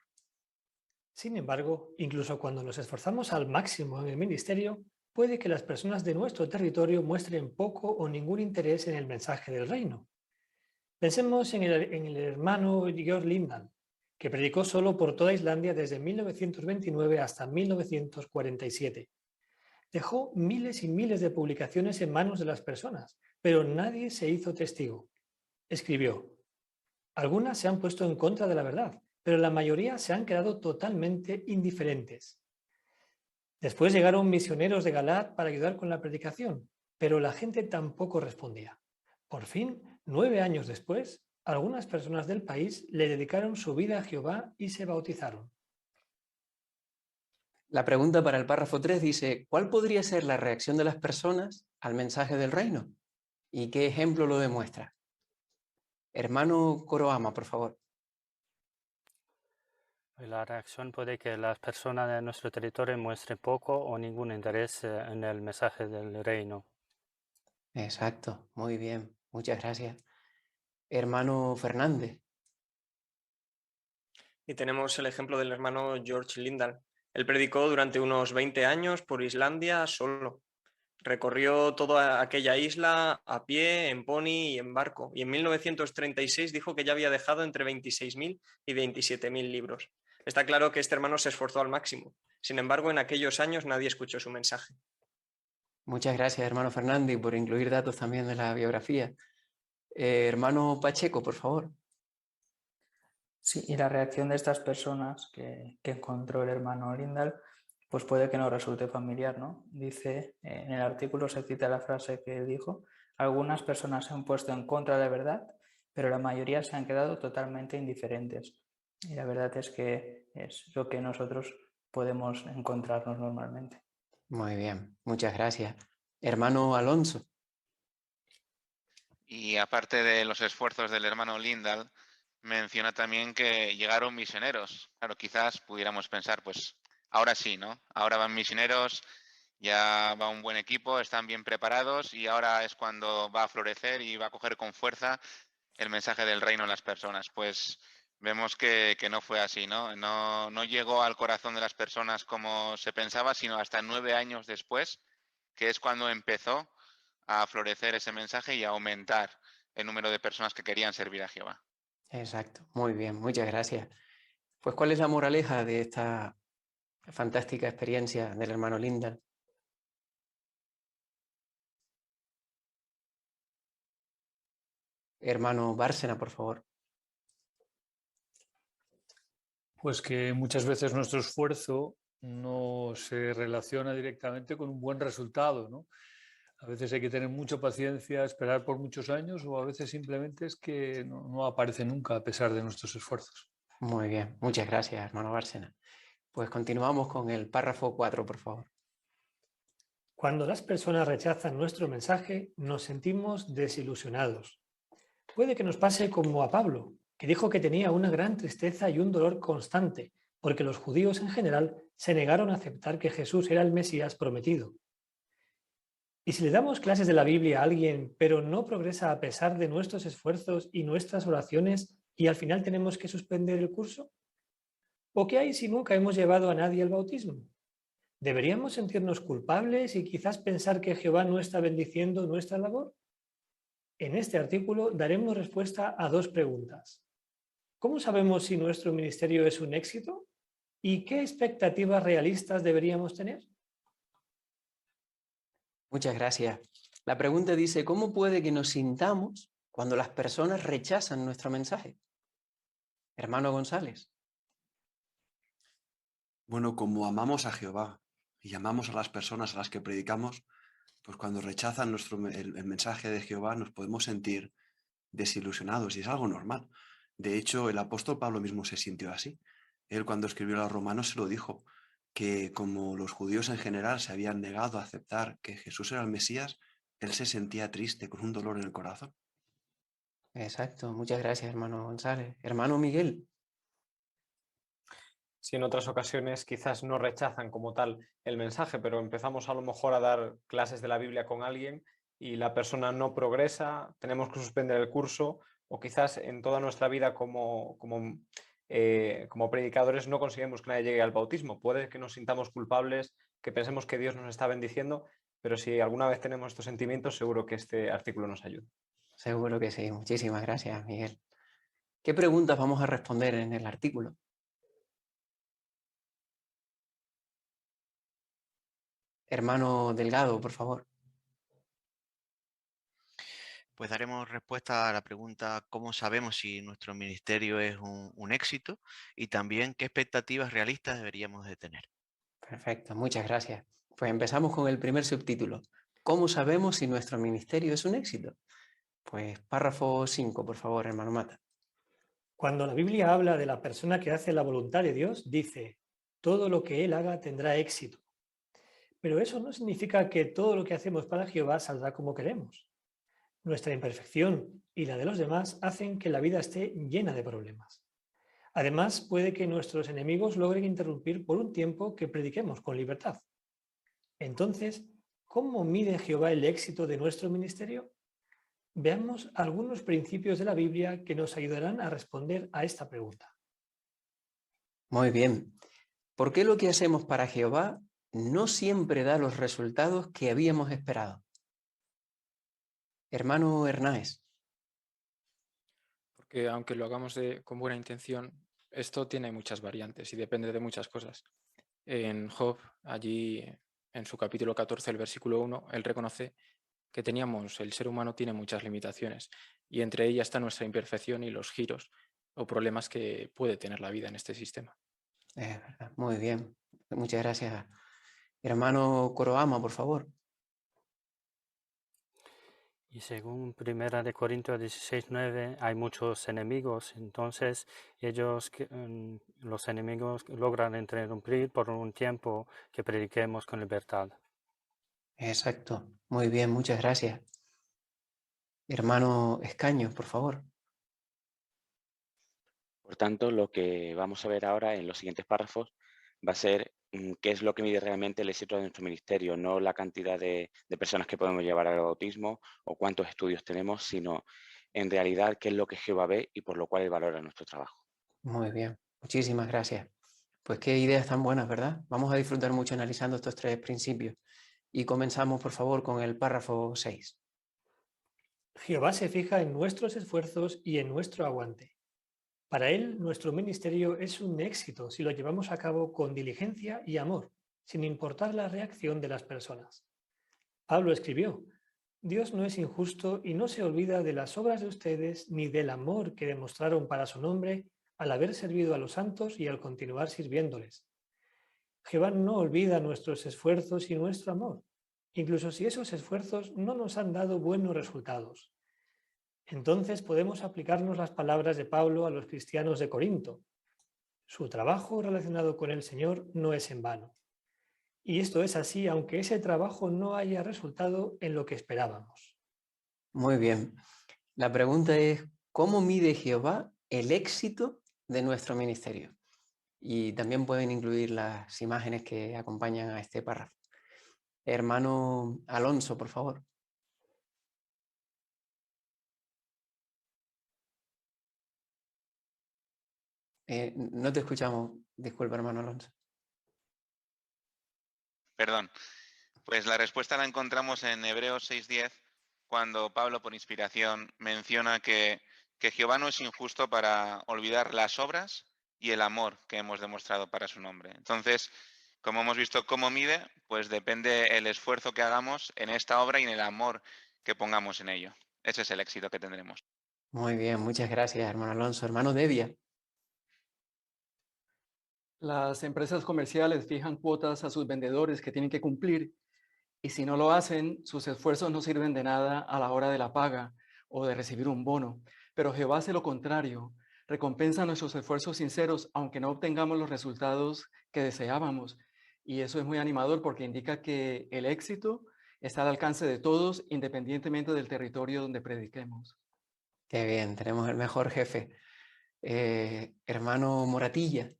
Sin embargo, incluso cuando nos esforzamos al máximo en el ministerio, puede que las personas de nuestro territorio muestren poco o ningún interés en el mensaje del reino. Pensemos en el hermano Georg Lindahl, que predicó solo por toda Islandia desde 1929 hasta 1947. Dejó miles y miles de publicaciones en manos de las personas, pero nadie se hizo testigo. Escribió: algunas se han puesto en contra de la verdad, pero la mayoría se han quedado totalmente indiferentes. Después llegaron misioneros de Galat para ayudar con la predicación, pero la gente tampoco respondía. Por fin, 9 años después, algunas personas del país le dedicaron su vida a Jehová y se bautizaron. La pregunta para el párrafo 3 dice: ¿cuál podría ser la reacción de las personas al mensaje del reino? ¿Y qué ejemplo lo demuestra? Hermano Coroama, por favor. La reacción puede que las personas de nuestro territorio muestren poco o ningún interés en el mensaje del reino. Exacto, muy bien, muchas gracias. Hermano Fernández. Y tenemos el ejemplo del hermano Georg Lindahl. Él predicó durante unos 20 años por Islandia solo. Recorrió toda aquella isla a pie, en pony y en barco. Y en 1936 dijo que ya había dejado entre 26.000 y 27.000 libros. Está claro que este hermano se esforzó al máximo. Sin embargo, en aquellos años nadie escuchó su mensaje. Muchas gracias, hermano Fernández, por incluir datos también de la biografía. Hermano Pacheco, por favor. Sí, y la reacción de estas personas que encontró el hermano Lindahl, pues puede que no resulte familiar, ¿no? Dice, en el artículo se cita la frase que él dijo: algunas personas se han puesto en contra de la verdad, pero la mayoría se han quedado totalmente indiferentes. Y la verdad es que es lo que nosotros podemos encontrarnos normalmente. Muy bien, muchas gracias. Hermano Alonso. Y aparte de los esfuerzos del hermano Lindahl, menciona también que llegaron misioneros. Claro, quizás pudiéramos pensar, pues ahora sí, ¿no? Ahora van misioneros, ya va un buen equipo, están bien preparados y ahora es cuando va a florecer y va a coger con fuerza el mensaje del reino en las personas. Pues vemos que no fue así, ¿no? No llegó al corazón de las personas como se pensaba, sino hasta 9 años después, que es cuando empezó a florecer ese mensaje y a aumentar el número de personas que querían servir a Jehová. Exacto, muy bien, muchas gracias. Pues, ¿cuál es la moraleja de esta fantástica experiencia del hermano Lindahl? Hermano Bárcena, por favor. Pues que muchas veces nuestro esfuerzo no se relaciona directamente con un buen resultado, ¿no? A veces hay que tener mucha paciencia, esperar por muchos años, o a veces simplemente es que no aparece nunca a pesar de nuestros esfuerzos. Muy bien, muchas gracias, hermano Bárcena. Pues continuamos con el párrafo 4, por favor. Cuando las personas rechazan nuestro mensaje, nos sentimos desilusionados. Puede que nos pase como a Pablo, que dijo que tenía una gran tristeza y un dolor constante, porque los judíos en general se negaron a aceptar que Jesús era el Mesías prometido. Y si le damos clases de la Biblia a alguien, pero no progresa a pesar de nuestros esfuerzos y nuestras oraciones, y al final tenemos que suspender el curso, ¿o qué hay si nunca hemos llevado a nadie al bautismo? ¿Deberíamos sentirnos culpables y quizás pensar que Jehová no está bendiciendo nuestra labor? En este artículo daremos respuesta a 2 preguntas. ¿Cómo sabemos si nuestro ministerio es un éxito? ¿Y qué expectativas realistas deberíamos tener? Muchas gracias. La pregunta dice: ¿cómo puede que nos sintamos cuando las personas rechazan nuestro mensaje? Hermano González. Bueno, como amamos a Jehová y amamos a las personas a las que predicamos, pues cuando rechazan el mensaje de Jehová nos podemos sentir desilusionados y es algo normal. De hecho, el apóstol Pablo mismo se sintió así. Él, cuando escribió a los romanos, se lo dijo, que como los judíos en general se habían negado a aceptar que Jesús era el Mesías, él se sentía triste, con un dolor en el corazón. Exacto, muchas gracias, hermano González. Hermano Miguel. Sí, en otras ocasiones quizás no rechazan como tal el mensaje, pero empezamos a lo mejor a dar clases de la Biblia con alguien y la persona no progresa, tenemos que suspender el curso, o quizás en toda nuestra vida como predicadores no conseguimos que nadie llegue al bautismo. Puede que nos sintamos culpables que pensemos que Dios nos está bendiciendo, pero si alguna vez tenemos estos sentimientos, seguro que este artículo nos ayuda. Seguro que sí. Muchísimas gracias, Miguel. ¿Qué preguntas vamos a responder en el artículo? Hermano Delgado, por favor. Pues daremos respuesta a la pregunta ¿cómo sabemos si nuestro ministerio es un éxito? Y también qué expectativas realistas deberíamos de tener. Perfecto, muchas gracias. Pues empezamos con el primer subtítulo. ¿Cómo sabemos si nuestro ministerio es un éxito? Pues párrafo 5, por favor, hermano Mata. Cuando la Biblia habla de la persona que hace la voluntad de Dios, dice, todo lo que él haga tendrá éxito. Pero eso no significa que todo lo que hacemos para Jehová saldrá como queremos. Nuestra imperfección y la de los demás hacen que la vida esté llena de problemas. Además, puede que nuestros enemigos logren interrumpir por un tiempo que prediquemos con libertad. Entonces, ¿cómo mide Jehová el éxito de nuestro ministerio? Veamos algunos principios de la Biblia que nos ayudarán a responder a esta pregunta. Muy bien. ¿Por qué lo que hacemos para Jehová no siempre da los resultados que habíamos esperado? Hermano Hernáez. Porque aunque lo hagamos con buena intención, esto tiene muchas variantes y depende de muchas cosas. En Job, allí en su capítulo 14, el versículo 1, él reconoce que el ser humano tiene muchas limitaciones y entre ellas está nuestra imperfección y los giros o problemas que puede tener la vida en este sistema. Es verdad, muy bien. Muchas gracias. Hermano Coroama, por favor. Y según 1 de Corintios 16:9, hay muchos enemigos, entonces los enemigos logran interrumpir por un tiempo que prediquemos con libertad. Exacto, muy bien, muchas gracias. Hermano Escaño, por favor. Por tanto, lo que vamos a ver ahora en los siguientes párrafos va a ser qué es lo que mide realmente el éxito de nuestro ministerio, no la cantidad de personas que podemos llevar al bautismo o cuántos estudios tenemos, sino en realidad qué es lo que Jehová ve y por lo cual él valora nuestro trabajo. Muy bien, muchísimas gracias. Pues qué ideas tan buenas, ¿verdad? Vamos a disfrutar mucho analizando estos tres principios. Y comenzamos, por favor, con el párrafo 6. Jehová se fija en nuestros esfuerzos y en nuestro aguante. Para él, nuestro ministerio es un éxito si lo llevamos a cabo con diligencia y amor, sin importar la reacción de las personas. Pablo escribió, Dios no es injusto y no se olvida de las obras de ustedes ni del amor que demostraron para su nombre al haber servido a los santos y al continuar sirviéndoles. Jehová no olvida nuestros esfuerzos y nuestro amor, incluso si esos esfuerzos no nos han dado buenos resultados. Entonces podemos aplicarnos las palabras de Pablo a los cristianos de Corinto. Su trabajo relacionado con el Señor no es en vano. Y esto es así aunque ese trabajo no haya resultado en lo que esperábamos. Muy bien. La pregunta es, ¿cómo mide Jehová el éxito de nuestro ministerio? Y también pueden incluir las imágenes que acompañan a este párrafo. Hermano Alonso, por favor. No te escuchamos. Disculpa, hermano Alonso. Perdón. Pues la respuesta la encontramos en Hebreos 6:10, cuando Pablo, por inspiración, menciona que Jehová no es injusto para olvidar las obras y el amor que hemos demostrado para su nombre. Entonces, como hemos visto cómo mide, pues depende el esfuerzo que hagamos en esta obra y en el amor que pongamos en ello. Ese es el éxito que tendremos. Muy bien, muchas gracias, hermano Alonso. Hermano Devia. Las empresas comerciales fijan cuotas a sus vendedores que tienen que cumplir y si no lo hacen, sus esfuerzos no sirven de nada a la hora de la paga o de recibir un bono. Pero Jehová hace lo contrario, recompensa nuestros esfuerzos sinceros aunque no obtengamos los resultados que deseábamos. Y eso es muy animador porque indica que el éxito está al alcance de todos independientemente del territorio donde prediquemos. Qué bien, tenemos el mejor jefe. Hermano Moratilla.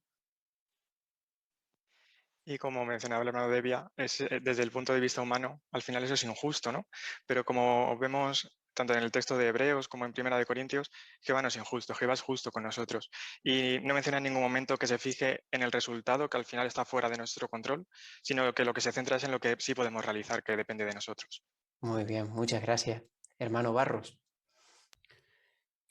Y como mencionaba el hermano Devia, desde el punto de vista humano, al final eso es injusto, ¿no? Pero como vemos tanto en el texto de Hebreos como en Primera de Corintios, Jehová no es injusto, Jehová es justo con nosotros. Y no menciona en ningún momento que se fije en el resultado, que al final está fuera de nuestro control, sino que lo que se centra es en lo que sí podemos realizar, que depende de nosotros. Muy bien, muchas gracias. Hermano Barros.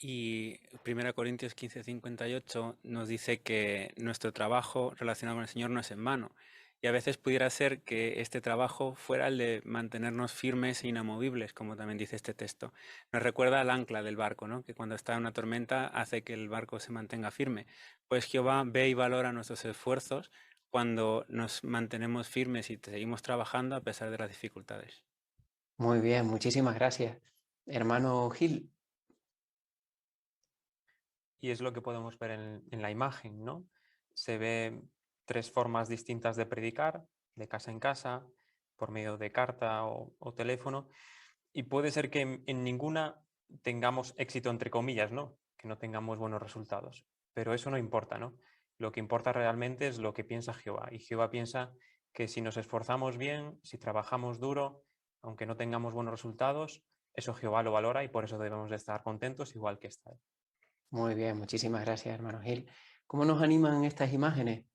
Y 1 Corintios 15:58 nos dice que nuestro trabajo relacionado con el Señor no es en vano. Y a veces pudiera ser que este trabajo fuera el de mantenernos firmes e inamovibles, como también dice este texto. Nos recuerda al ancla del barco, ¿no? Que cuando está en una tormenta hace que el barco se mantenga firme. Pues Jehová ve y valora nuestros esfuerzos cuando nos mantenemos firmes y seguimos trabajando a pesar de las dificultades. Muy bien, muchísimas gracias. Hermano Gil. Y es lo que podemos ver en la imagen, ¿no? Se ve 3 formas distintas de predicar, de casa en casa, por medio de carta o teléfono, y puede ser que en ninguna tengamos éxito, entre comillas, ¿no? Que no tengamos buenos resultados, pero eso no importa, ¿no? Lo que importa realmente es lo que piensa Jehová, y Jehová piensa que si nos esforzamos bien, si trabajamos duro, aunque no tengamos buenos resultados, eso Jehová lo valora y por eso debemos de estar contentos igual que está él. Muy bien, muchísimas gracias, hermano Gil. ¿Cómo nos animan estas imágenes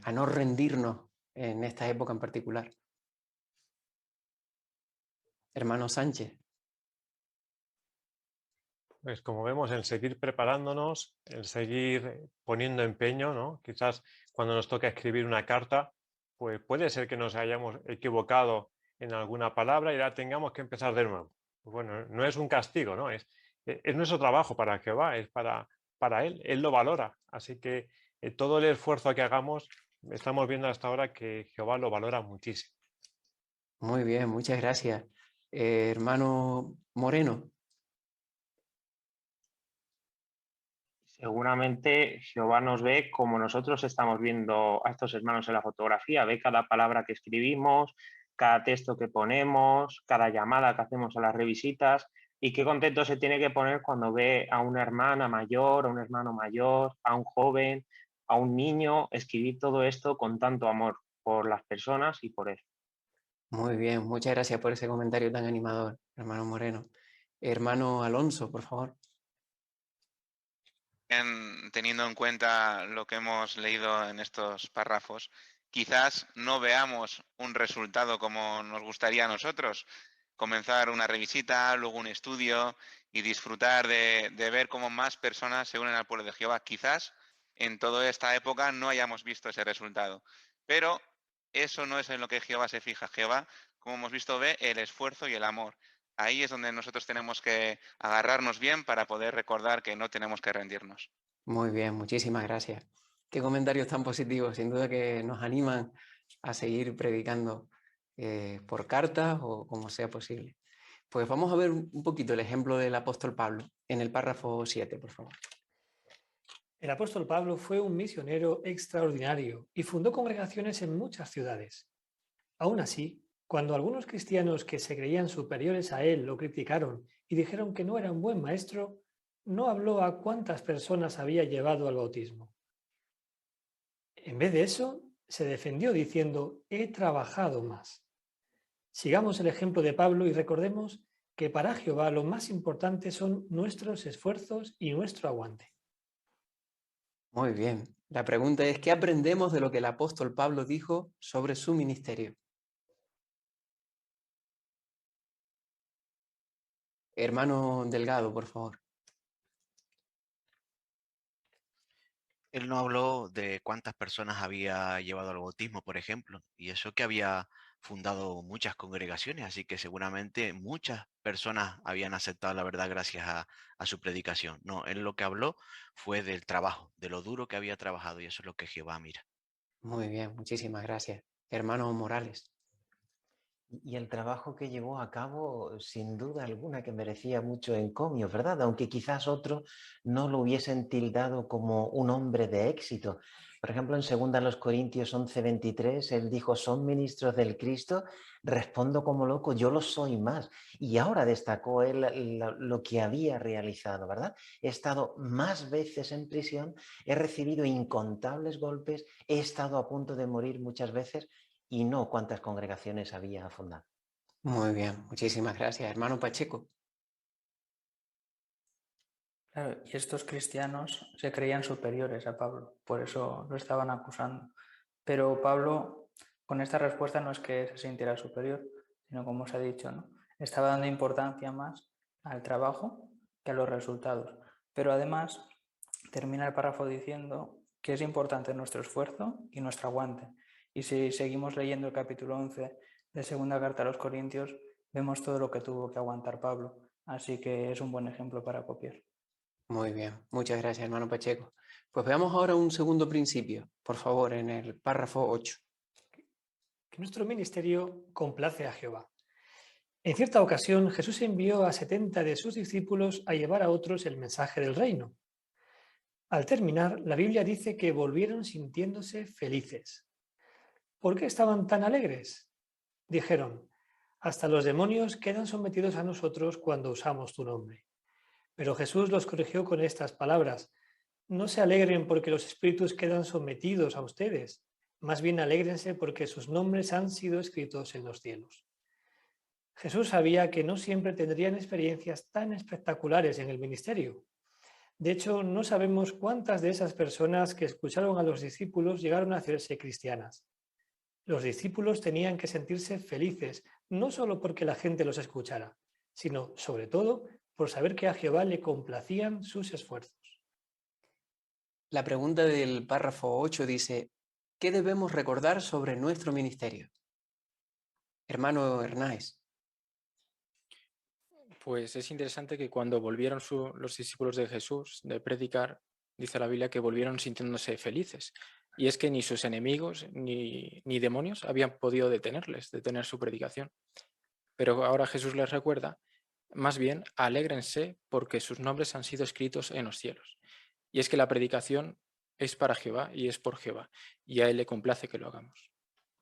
a no rendirnos en esta época en particular? Hermano Sánchez. Pues como vemos, el seguir preparándonos, el seguir poniendo empeño, ¿no? Quizás cuando nos toca escribir una carta, pues puede ser que nos hayamos equivocado en alguna palabra y la tengamos que empezar de nuevo. Pues bueno, no es un castigo, ¿no? Es nuestro trabajo para Jehová, es para Él lo valora. Así que todo el esfuerzo que hagamos, estamos viendo hasta ahora que Jehová lo valora muchísimo. Muy bien, muchas gracias. Hermano Moreno. Seguramente Jehová nos ve como nosotros estamos viendo a estos hermanos en la fotografía, ve cada palabra que escribimos, cada texto que ponemos, cada llamada que hacemos a las revisitas, y qué contento se tiene que poner cuando ve a una hermana mayor, a un hermano mayor, a un joven, a un niño, escribir todo esto con tanto amor por las personas y por él. Muy bien, muchas gracias por ese comentario tan animador, hermano Moreno. Hermano Alonso, por favor. Teniendo en cuenta lo que hemos leído en estos párrafos, quizás no veamos un resultado como nos gustaría a nosotros. Comenzar una revisita, luego un estudio y disfrutar de ver cómo más personas se unen al pueblo de Jehová. Quizás en toda esta época no hayamos visto ese resultado, pero eso no es en lo que Jehová se fija. Jehová, como hemos visto, ve el esfuerzo y el amor. Ahí es donde nosotros tenemos que agarrarnos bien para poder recordar que no tenemos que rendirnos. Muy bien, muchísimas gracias. Qué comentarios tan positivos, sin duda que nos animan a seguir predicando por cartas o como sea posible. Pues vamos a ver un poquito el ejemplo del apóstol Pablo en el párrafo 7, por favor. El apóstol Pablo fue un misionero extraordinario y fundó congregaciones en muchas ciudades. Aún así, cuando algunos cristianos que se creían superiores a él lo criticaron y dijeron que no era un buen maestro, no habló a cuántas personas había llevado al bautismo. En vez de eso, se defendió diciendo, he trabajado más. Sigamos el ejemplo de Pablo y recordemos que para Jehová lo más importante son nuestros esfuerzos y nuestro aguante. Muy bien. La pregunta es, ¿qué aprendemos de lo que el apóstol Pablo dijo sobre su ministerio? Hermano Delgado, por favor. Él no habló de cuántas personas había llevado al bautismo, por ejemplo, y eso que había fundado muchas congregaciones, así que seguramente muchas personas habían aceptado la verdad gracias a su predicación. No, él lo que habló fue del trabajo, de lo duro que había trabajado, y eso es lo que Jehová mira. Muy bien, muchísimas gracias. Hermano Morales. Y el trabajo que llevó a cabo, sin duda alguna, que merecía mucho encomio, ¿verdad? Aunque quizás otros no lo hubiesen tildado como un hombre de éxito. Por ejemplo, en 2 Corintios 11:23, él dijo, ¿son ministros del Cristo? Respondo como loco, yo lo soy más. Y ahora destacó él lo que había realizado, ¿verdad? He estado más veces en prisión, he recibido incontables golpes, he estado a punto de morir muchas veces, y no cuántas congregaciones había fundado. Muy bien, muchísimas gracias. Hermano Pacheco. Claro, y estos cristianos se creían superiores a Pablo, por eso lo estaban acusando. Pero Pablo, con esta respuesta, no es que se sintiera superior, sino como os ha dicho, ¿no? Estaba dando importancia más al trabajo que a los resultados. Pero además termina el párrafo diciendo que es importante nuestro esfuerzo y nuestro aguante. Y si seguimos leyendo el capítulo 11 de segunda carta a los Corintios, vemos todo lo que tuvo que aguantar Pablo. Así que es un buen ejemplo para copiar. Muy bien, muchas gracias, hermano Pacheco. Pues veamos ahora un segundo principio, por favor, en el párrafo 8. Que nuestro ministerio complace a Jehová. En cierta ocasión, Jesús envió a 70 de sus discípulos a llevar a otros el mensaje del reino. Al terminar, la Biblia dice que volvieron sintiéndose felices. ¿Por qué estaban tan alegres? Dijeron, hasta los demonios quedan sometidos a nosotros cuando usamos tu nombre. Pero Jesús los corrigió con estas palabras. No se alegren porque los espíritus quedan sometidos a ustedes. Más bien alégrense porque sus nombres han sido escritos en los cielos. Jesús sabía que no siempre tendrían experiencias tan espectaculares en el ministerio. De hecho, no sabemos cuántas de esas personas que escucharon a los discípulos llegaron a hacerse cristianas. Los discípulos tenían que sentirse felices, no solo porque la gente los escuchara, sino, sobre todo, por saber que a Jehová le complacían sus esfuerzos. La pregunta del párrafo 8 dice, ¿qué debemos recordar sobre nuestro ministerio? Hermano Hernáez. Pues es interesante que cuando volvieron los discípulos de Jesús de predicar, dice la Biblia que volvieron sintiéndose felices. Y es que ni sus enemigos ni demonios habían podido detener su predicación. Pero ahora Jesús les recuerda, más bien, alégrense porque sus nombres han sido escritos en los cielos. Y es que la predicación es para Jehová y es por Jehová. Y a Él le complace que lo hagamos.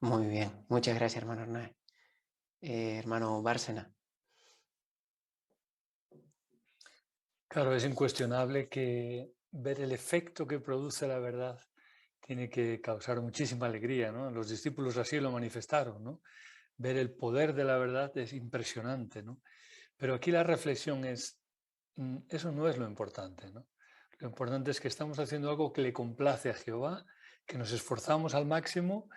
Muy bien, muchas gracias, hermano Hernáez. Hermano Bárcena. Claro, es incuestionable que ver el efecto que produce la verdad tiene que causar muchísima alegría, ¿no? Los discípulos así lo manifestaron, ¿no? Ver el poder de la verdad es impresionante, ¿no? Pero aquí la reflexión es, eso no es lo importante, ¿no? Lo importante es que estamos haciendo algo que le complace a Jehová, que nos esforzamos al máximo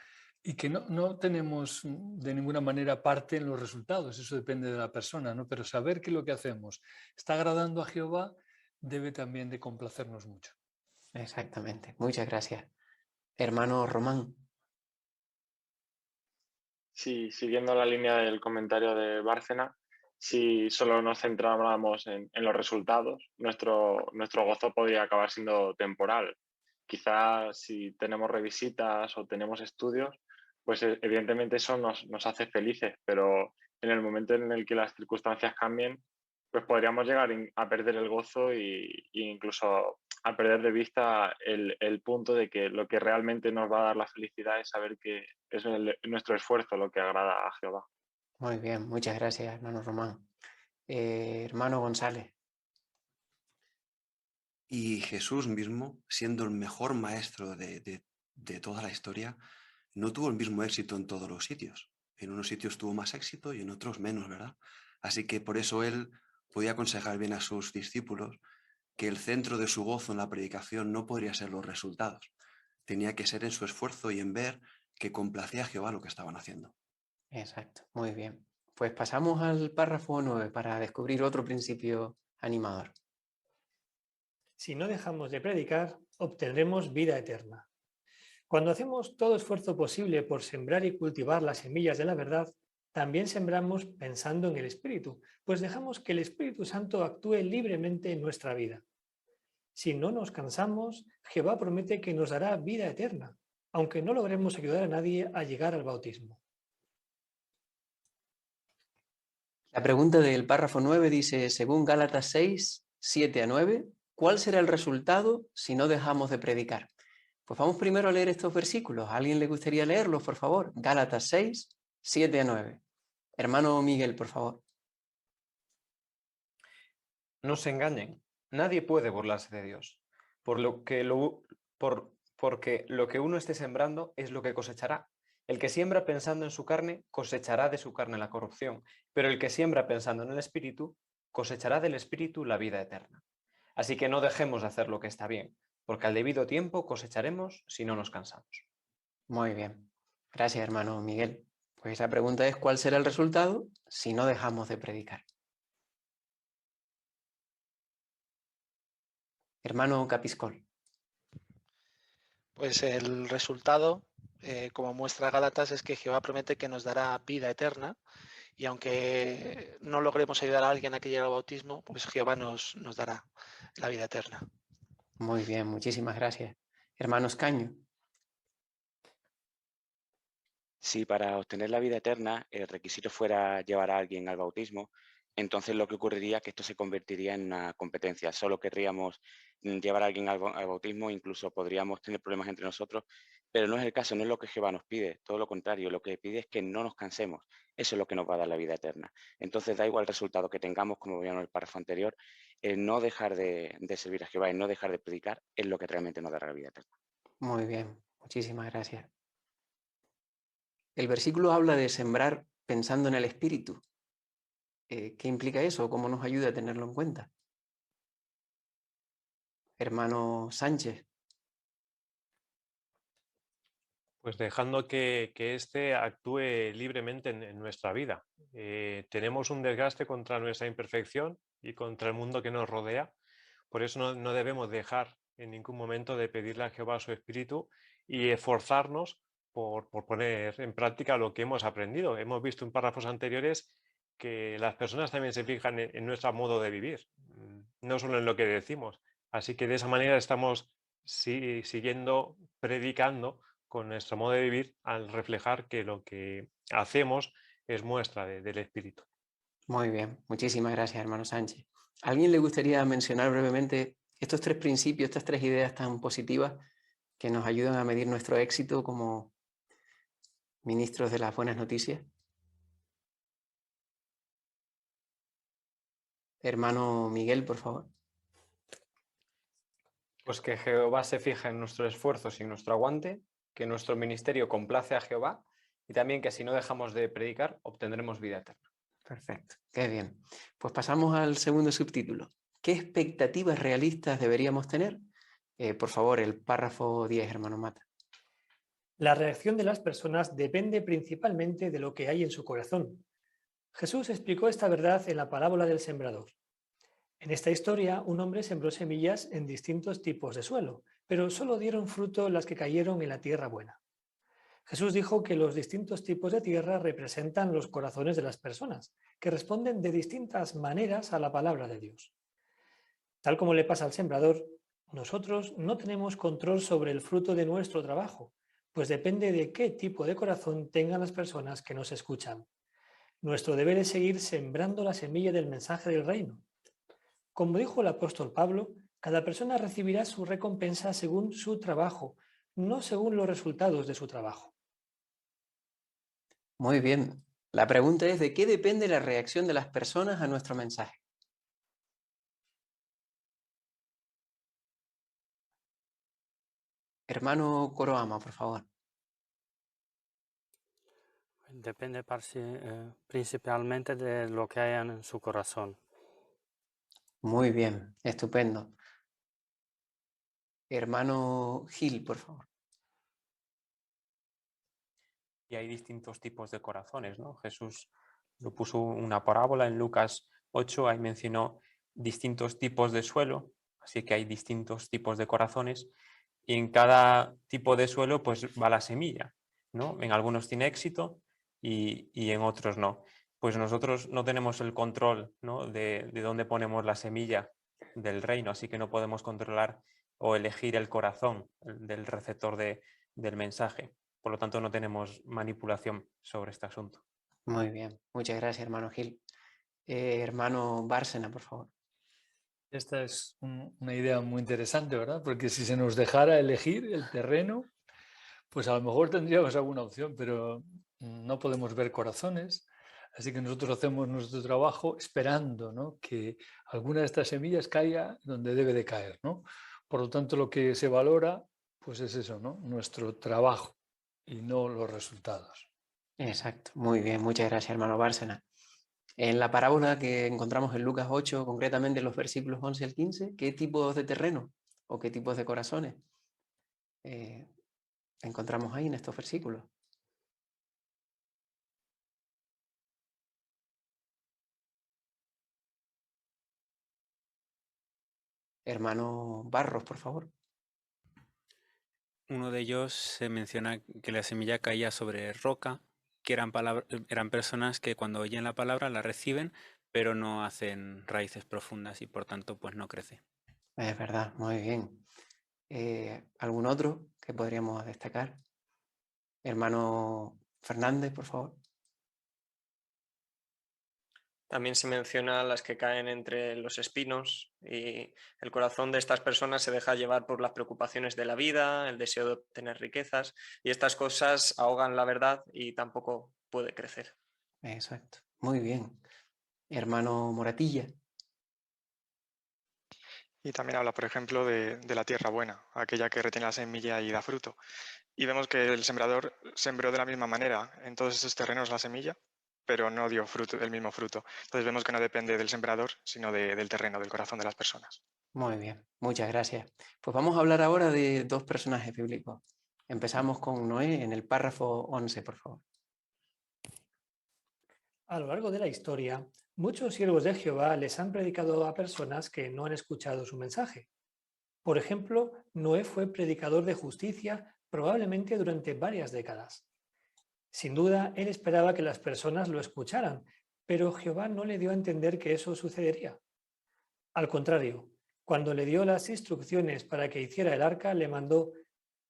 y que no tenemos de ninguna manera parte en los resultados, eso depende de la persona, ¿no? Pero saber que lo que hacemos está agradando a Jehová debe también de complacernos mucho. Exactamente, muchas gracias. Hermano Román. Sí, siguiendo la línea del comentario de Bárcena, si solo nos centráramos en los resultados, nuestro gozo podría acabar siendo temporal. Quizás si tenemos revisitas o tenemos estudios, pues evidentemente eso nos hace felices, pero en el momento en el que las circunstancias cambien, pues podríamos llegar a perder el gozo e incluso a perder de vista el punto de que lo que realmente nos va a dar la felicidad es saber que es nuestro esfuerzo lo que agrada a Jehová. Muy bien, muchas gracias, hermano Román. Hermano González. Y Jesús mismo, siendo el mejor maestro de toda la historia, no tuvo el mismo éxito en todos los sitios. En unos sitios tuvo más éxito y en otros menos, ¿verdad? Así que por eso él podía aconsejar bien a sus discípulos que el centro de su gozo en la predicación no podría ser los resultados. Tenía que ser en su esfuerzo y en ver que complacía a Jehová lo que estaban haciendo. Exacto, muy bien. Pues pasamos al párrafo 9 para descubrir otro principio animador. Si no dejamos de predicar, obtendremos vida eterna. Cuando hacemos todo esfuerzo posible por sembrar y cultivar las semillas de la verdad, también sembramos pensando en el Espíritu, pues dejamos que el Espíritu Santo actúe libremente en nuestra vida. Si no nos cansamos, Jehová promete que nos dará vida eterna, aunque no logremos ayudar a nadie a llegar al bautismo. La pregunta del párrafo 9 dice, según Gálatas 6, 7 a 9, ¿cuál será el resultado si no dejamos de predicar? Pues vamos primero a leer estos versículos. ¿A alguien le gustaría leerlos, por favor? Gálatas 6, 7 a 9. Hermano Miguel, por favor. No se engañen, nadie puede burlarse de Dios, porque lo que uno esté sembrando es lo que cosechará. El que siembra pensando en su carne, cosechará de su carne la corrupción, pero el que siembra pensando en el Espíritu, cosechará del Espíritu la vida eterna. Así que no dejemos de hacer lo que está bien, porque al debido tiempo cosecharemos si no nos cansamos. Muy bien. Gracias, hermano Miguel. Pues la pregunta es, ¿cuál será el resultado si no dejamos de predicar? Hermano Capiscol. Pues el resultado, como muestra Gálatas, es que Jehová promete que nos dará vida eterna, y aunque no logremos ayudar a alguien a que llegue al bautismo, pues Jehová nos dará la vida eterna. Muy bien, muchísimas gracias. Hermano Escaño. Si para obtener la vida eterna el requisito fuera llevar a alguien al bautismo, entonces lo que ocurriría es que esto se convertiría en una competencia. Solo querríamos llevar a alguien al bautismo, incluso podríamos tener problemas entre nosotros, pero no es el caso, no es lo que Jehová nos pide, todo lo contrario, lo que pide es que no nos cansemos. Eso es lo que nos va a dar la vida eterna. Entonces da igual el resultado que tengamos, como veíamos en el párrafo anterior, el no dejar de servir a Jehová, el no dejar de predicar, es lo que realmente nos dará la vida eterna. Muy bien, muchísimas gracias. El versículo habla de sembrar pensando en el Espíritu. ¿Qué implica eso? ¿Cómo nos ayuda a tenerlo en cuenta? Hermano Sánchez. Pues dejando que éste actúe libremente en nuestra vida. Tenemos un desgaste contra nuestra imperfección y contra el mundo que nos rodea. Por eso no debemos dejar en ningún momento de pedirle a Jehová su Espíritu y esforzarnos por poner en práctica lo que hemos aprendido. Hemos visto en párrafos anteriores que las personas también se fijan en nuestro modo de vivir, no solo en lo que decimos. Así que de esa manera estamos siguiendo predicando con nuestro modo de vivir al reflejar que lo que hacemos es muestra del Espíritu. Muy bien, muchísimas gracias, hermano Sánchez. ¿A alguien le gustaría mencionar brevemente estos tres principios, estas tres ideas tan positivas que nos ayudan a medir nuestro éxito como ministros de las buenas noticias? Hermano Miguel, por favor. Pues que Jehová se fija en nuestros esfuerzos y en nuestro aguante, que nuestro ministerio complace a Jehová y también que si no dejamos de predicar obtendremos vida eterna. Perfecto, qué bien. Pues pasamos al segundo subtítulo. ¿Qué expectativas realistas deberíamos tener? Por favor, el párrafo 10, hermano Mata. La reacción de las personas depende principalmente de lo que hay en su corazón. Jesús explicó esta verdad en la parábola del sembrador. En esta historia, un hombre sembró semillas en distintos tipos de suelo, pero solo dieron fruto las que cayeron en la tierra buena. Jesús dijo que los distintos tipos de tierra representan los corazones de las personas, que responden de distintas maneras a la palabra de Dios. Tal como le pasa al sembrador, nosotros no tenemos control sobre el fruto de nuestro trabajo, pues depende de qué tipo de corazón tengan las personas que nos escuchan. Nuestro deber es seguir sembrando la semilla del mensaje del reino. Como dijo el apóstol Pablo, cada persona recibirá su recompensa según su trabajo, no según los resultados de su trabajo. Muy bien. La pregunta es, ¿de qué depende la reacción de las personas a nuestro mensaje? Hermano Coroama, por favor. Depende principalmente de lo que haya en su corazón. Muy bien, estupendo. Hermano Gil, por favor. Y hay distintos tipos de corazones, ¿no? Jesús lo puso una parábola en Lucas 8, ahí mencionó distintos tipos de suelo, así que hay distintos tipos de corazones y en cada tipo de suelo pues va la semilla, ¿no? En algunos tiene éxito y en otros no. Pues nosotros no tenemos el control, ¿no? de dónde ponemos la semilla del reino, así que no podemos controlar o elegir el corazón del receptor del mensaje. Por lo tanto, no tenemos manipulación sobre este asunto. Muy bien, muchas gracias, hermano Gil. Hermano Bárcena, por favor. Esta es una idea muy interesante, ¿verdad? Porque si se nos dejara elegir el terreno, pues a lo mejor tendríamos alguna opción, pero no podemos ver corazones. Así que nosotros hacemos nuestro trabajo esperando, ¿no?, que alguna de estas semillas caiga donde debe de caer, ¿no? Por lo tanto, lo que se valora, pues es eso, ¿no?, nuestro trabajo y no los resultados. Exacto, muy bien, muchas gracias, hermano Bárcena. En la parábola que encontramos en Lucas 8, concretamente en los versículos 11 al 15, ¿qué tipos de terreno o qué tipos de corazones encontramos ahí en estos versículos? Hermano Barros, por favor. Uno de ellos se menciona que la semilla caía sobre roca, que eran personas que cuando oyen la palabra la reciben, pero no hacen raíces profundas y por tanto pues no crece. Es verdad, muy bien. ¿Algún otro que podríamos destacar? Hermano Fernández, por favor. También se menciona las que caen entre los espinos y el corazón de estas personas se deja llevar por las preocupaciones de la vida, el deseo de obtener riquezas y estas cosas ahogan la verdad y tampoco puede crecer. Exacto, muy bien. Hermano Moratilla. Y también habla, por ejemplo, de la tierra buena, aquella que retiene la semilla y da fruto. Y vemos que el sembrador sembró de la misma manera en todos esos terrenos la semilla, pero no dio fruto, el mismo fruto. Entonces vemos que no depende del sembrador, sino del terreno, del corazón de las personas. Muy bien, muchas gracias. Pues vamos a hablar ahora de dos personajes bíblicos. Empezamos con Noé en el párrafo 11, por favor. A lo largo de la historia, muchos siervos de Jehová les han predicado a personas que no han escuchado su mensaje. Por ejemplo, Noé fue predicador de justicia probablemente durante varias décadas. Sin duda, él esperaba que las personas lo escucharan, pero Jehová no le dio a entender que eso sucedería. Al contrario, cuando le dio las instrucciones para que hiciera el arca, le mandó: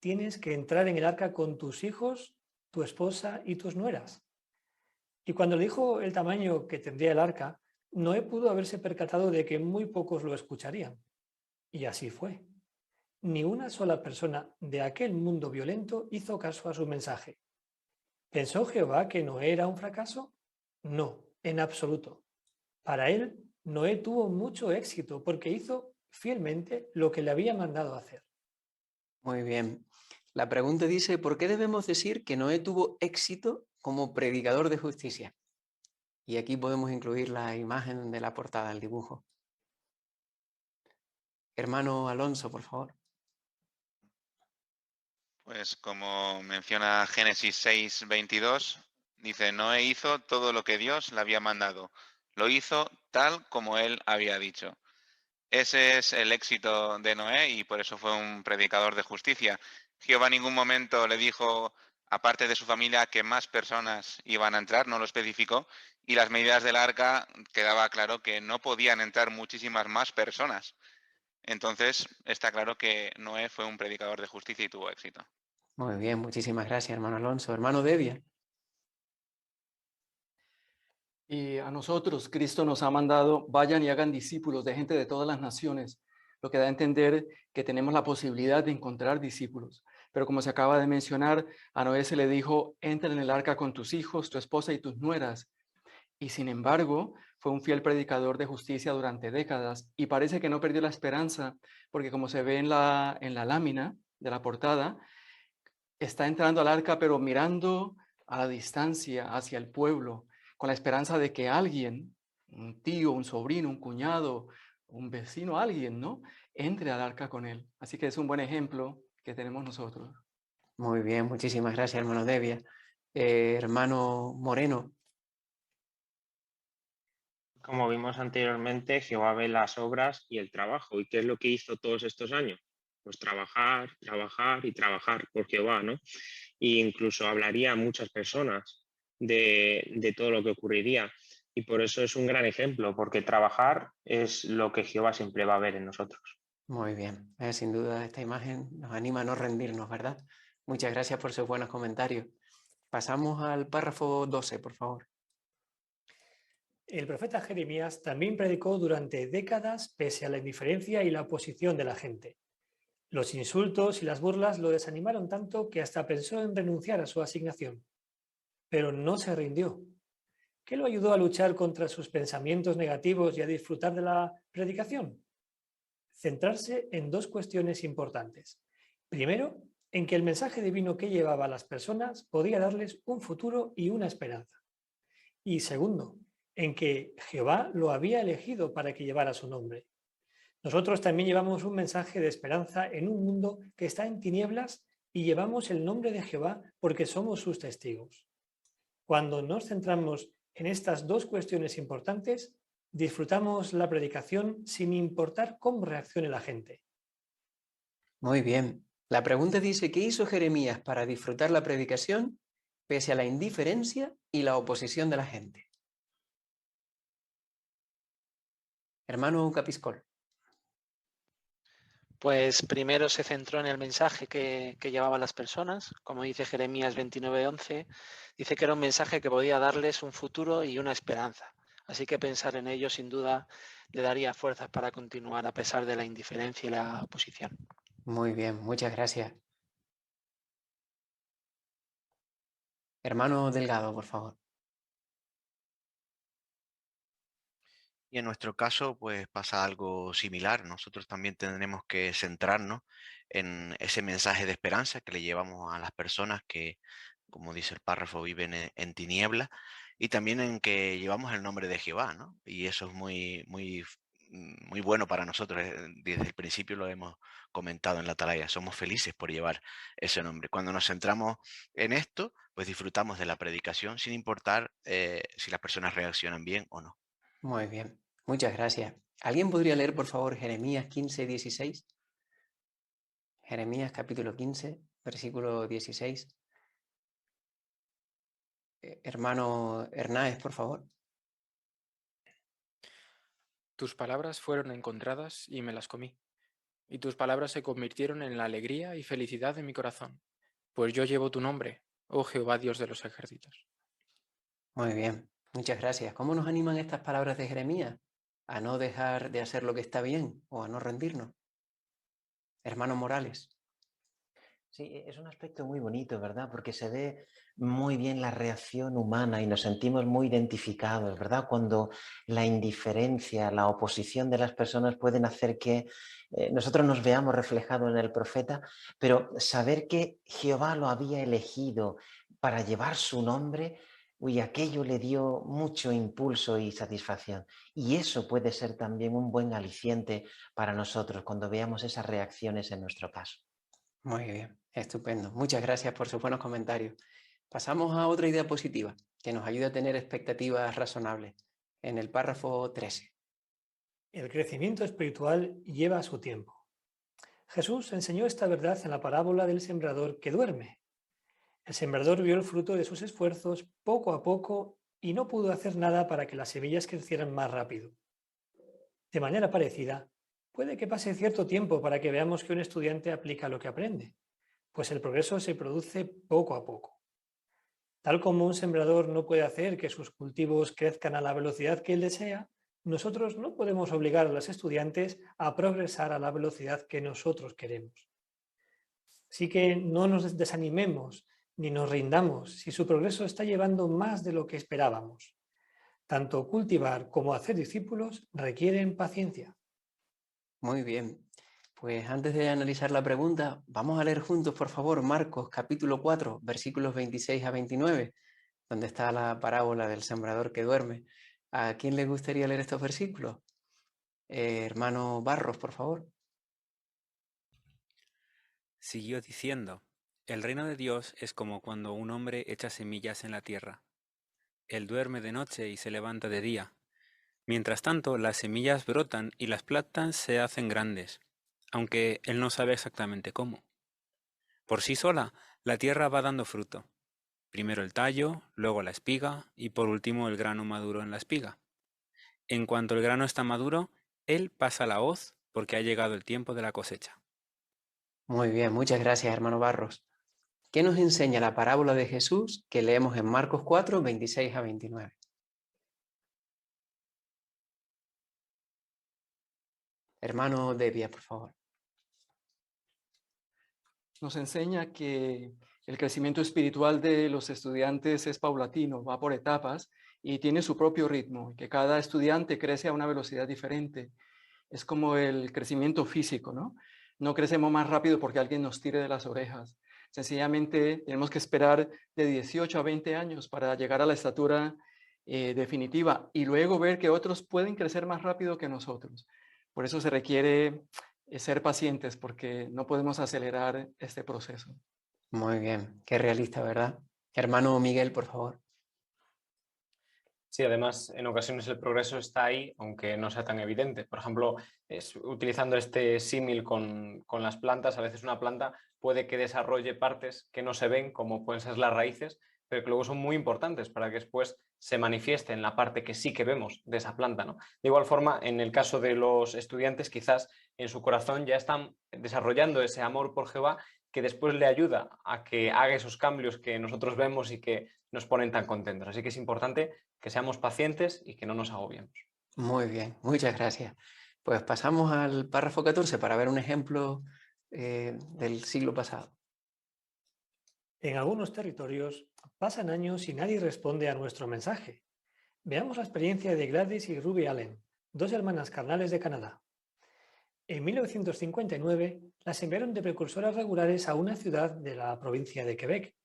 tienes que entrar en el arca con tus hijos, tu esposa y tus nueras. Y cuando le dijo el tamaño que tendría el arca, Noé pudo haberse percatado de que muy pocos lo escucharían. Y así fue. Ni una sola persona de aquel mundo violento hizo caso a su mensaje. ¿Pensó Jehová que Noé era un fracaso? No, en absoluto. Para él, Noé tuvo mucho éxito porque hizo fielmente lo que le había mandado hacer. Muy bien. La pregunta dice, ¿por qué debemos decir que Noé tuvo éxito como predicador de justicia? Y aquí podemos incluir la imagen de la portada, el dibujo. Hermano Alonso, por favor. Pues como menciona Génesis 6:22, dice, Noé hizo todo lo que Dios le había mandado. Lo hizo tal como él había dicho. Ese es el éxito de Noé y por eso fue un predicador de justicia. Jehová en ningún momento le dijo, aparte de su familia, que más personas iban a entrar, no lo especificó, y las medidas del arca quedaba claro que no podían entrar muchísimas más personas. Entonces está claro que Noé fue un predicador de justicia y tuvo éxito. Muy bien, muchísimas gracias, hermano Alonso. Hermano Devia. Y a nosotros, Cristo nos ha mandado, vayan y hagan discípulos de gente de todas las naciones, lo que da a entender que tenemos la posibilidad de encontrar discípulos. Pero como se acaba de mencionar, a Noé se le dijo, entra en el arca con tus hijos, tu esposa y tus nueras. Y sin embargo, fue un fiel predicador de justicia durante décadas y parece que no perdió la esperanza, porque como se ve en la lámina de la portada, está entrando al arca, pero mirando a la distancia hacia el pueblo, con la esperanza de que alguien, un tío, un sobrino, un cuñado, un vecino, alguien, ¿no?, entre al arca con él. Así que es un buen ejemplo que tenemos nosotros. Muy bien, muchísimas gracias, hermano Devia. Hermano Moreno. Como vimos anteriormente, Jehová ve las obras y el trabajo. ¿Y qué es lo que hizo todos estos años? Pues trabajar, trabajar y trabajar por Jehová, ¿no? E incluso hablaría a muchas personas de todo lo que ocurriría. Y por eso es un gran ejemplo, porque trabajar es lo que Jehová siempre va a ver en nosotros. Muy bien, sin duda esta imagen nos anima a no rendirnos, ¿verdad? Muchas gracias por sus buenos comentarios. Pasamos al párrafo 12, por favor. El profeta Jeremías también predicó durante décadas pese a la indiferencia y la oposición de la gente. Los insultos y las burlas lo desanimaron tanto que hasta pensó en renunciar a su asignación. Pero no se rindió. ¿Qué lo ayudó a luchar contra sus pensamientos negativos y a disfrutar de la predicación? Centrarse en dos cuestiones importantes. Primero, en que el mensaje divino que llevaba a las personas podía darles un futuro y una esperanza. Y segundo, en que Jehová lo había elegido para que llevara su nombre. Nosotros también llevamos un mensaje de esperanza en un mundo que está en tinieblas y llevamos el nombre de Jehová porque somos sus testigos. Cuando nos centramos en estas dos cuestiones importantes, disfrutamos la predicación sin importar cómo reaccione la gente. Muy bien. La pregunta dice, ¿qué hizo Jeremías para disfrutar la predicación pese a la indiferencia y la oposición de la gente? Hermano Capiscol. Pues primero se centró en el mensaje que llevaban las personas, como dice Jeremías 29:11, dice que era un mensaje que podía darles un futuro y una esperanza. Así que pensar en ello sin duda le daría fuerzas para continuar a pesar de la indiferencia y la oposición. Muy bien, muchas gracias. Hermano Delgado, por favor. Y en nuestro caso, pues pasa algo similar. Nosotros también tendremos que centrarnos en ese mensaje de esperanza que le llevamos a las personas que, como dice el párrafo, viven en tinieblas, y también en que llevamos el nombre de Jehová, ¿no? Y eso es muy bueno para nosotros. Desde el principio lo hemos comentado en la atalaya. Somos felices por llevar ese nombre. Cuando nos centramos en esto, pues disfrutamos de la predicación sin importar si las personas reaccionan bien o no. Muy bien, muchas gracias. ¿Alguien podría leer, por favor, Jeremías 15:16? Jeremías capítulo 15, versículo 16. Hermano Hernáez, por favor. Tus palabras fueron encontradas y me las comí, y tus palabras se convirtieron en la alegría y felicidad de mi corazón, pues yo llevo tu nombre, oh Jehová Dios de los ejércitos. Muy bien, muchas gracias. ¿Cómo nos animan estas palabras de Jeremías a no dejar de hacer lo que está bien o a no rendirnos? Hermano Morales. Sí, es un aspecto muy bonito, ¿verdad? Porque se ve muy bien la reacción humana y nos sentimos muy identificados, ¿verdad? Cuando la indiferencia, la oposición de las personas pueden hacer que nosotros nos veamos reflejados en el profeta, pero saber que Jehová lo había elegido para llevar su nombre, uy, aquello le dio mucho impulso y satisfacción. Y eso puede ser también un buen aliciente para nosotros cuando veamos esas reacciones en nuestro caso. Muy bien, estupendo. Muchas gracias por sus buenos comentarios. Pasamos a otra idea positiva que nos ayuda a tener expectativas razonables. En el párrafo 13. El crecimiento espiritual lleva su tiempo. Jesús enseñó esta verdad en la parábola del sembrador que duerme. El sembrador vio el fruto de sus esfuerzos poco a poco y no pudo hacer nada para que las semillas crecieran más rápido. De manera parecida, puede que pase cierto tiempo para que veamos que un estudiante aplica lo que aprende, pues el progreso se produce poco a poco. Tal como un sembrador no puede hacer que sus cultivos crezcan a la velocidad que él desea, nosotros no podemos obligar a los estudiantes a progresar a la velocidad que nosotros queremos. Así que no nos desanimemos ni nos rindamos si su progreso está llevando más de lo que esperábamos. Tanto cultivar como hacer discípulos requieren paciencia. Muy bien. Pues antes de analizar la pregunta, vamos a leer juntos, por favor, Marcos capítulo 4, versículos 26 a 29, donde está la parábola del sembrador que duerme. ¿A quién le gustaría leer estos versículos? Hermano Barros, por favor. Siguió diciendo, el reino de Dios es como cuando un hombre echa semillas en la tierra. Él duerme de noche y se levanta de día. Mientras tanto, las semillas brotan y las plantas se hacen grandes, aunque él no sabe exactamente cómo. Por sí sola, la tierra va dando fruto. Primero el tallo, luego la espiga y por último el grano maduro en la espiga. En cuanto el grano está maduro, él pasa la hoz porque ha llegado el tiempo de la cosecha. Muy bien, muchas gracias, hermano Barros. ¿Qué nos enseña la parábola de Jesús que leemos en Marcos 4, 26 a 29? Hermano Devia, por favor. Nos enseña que el crecimiento espiritual de los estudiantes es paulatino, va por etapas y tiene su propio ritmo, que cada estudiante crece a una velocidad diferente. Es como el crecimiento físico, ¿no? No crecemos más rápido porque alguien nos tire de las orejas. Sencillamente tenemos que esperar de 18 a 20 años para llegar a la estatura definitiva y luego ver que otros pueden crecer más rápido que nosotros. Por eso se requiere ser pacientes porque no podemos acelerar este proceso. Muy bien, qué realista, ¿verdad? Hermano Miguel, por favor. Sí, además, en ocasiones el progreso está ahí, aunque no sea tan evidente. Por ejemplo, utilizando este símil con las plantas, a veces una planta puede que desarrolle partes que no se ven, como pueden ser las raíces, pero que luego son muy importantes para que después se manifieste en la parte que sí que vemos de esa planta, ¿no? De igual forma, en el caso de los estudiantes, quizás en su corazón ya están desarrollando ese amor por Jehová que después le ayuda a que haga esos cambios que nosotros vemos y que nos ponen tan contentos. Así que es importante que seamos pacientes y que no nos agobiemos. Muy bien, muchas gracias. Pues pasamos al párrafo 14 para ver un ejemplo del siglo pasado. En algunos territorios pasan años y nadie responde a nuestro mensaje. Veamos la experiencia de Gladys y Ruby Allen, dos hermanas carnales de Canadá. En 1959 las enviaron de precursoras regulares a una ciudad de la provincia de Quebec.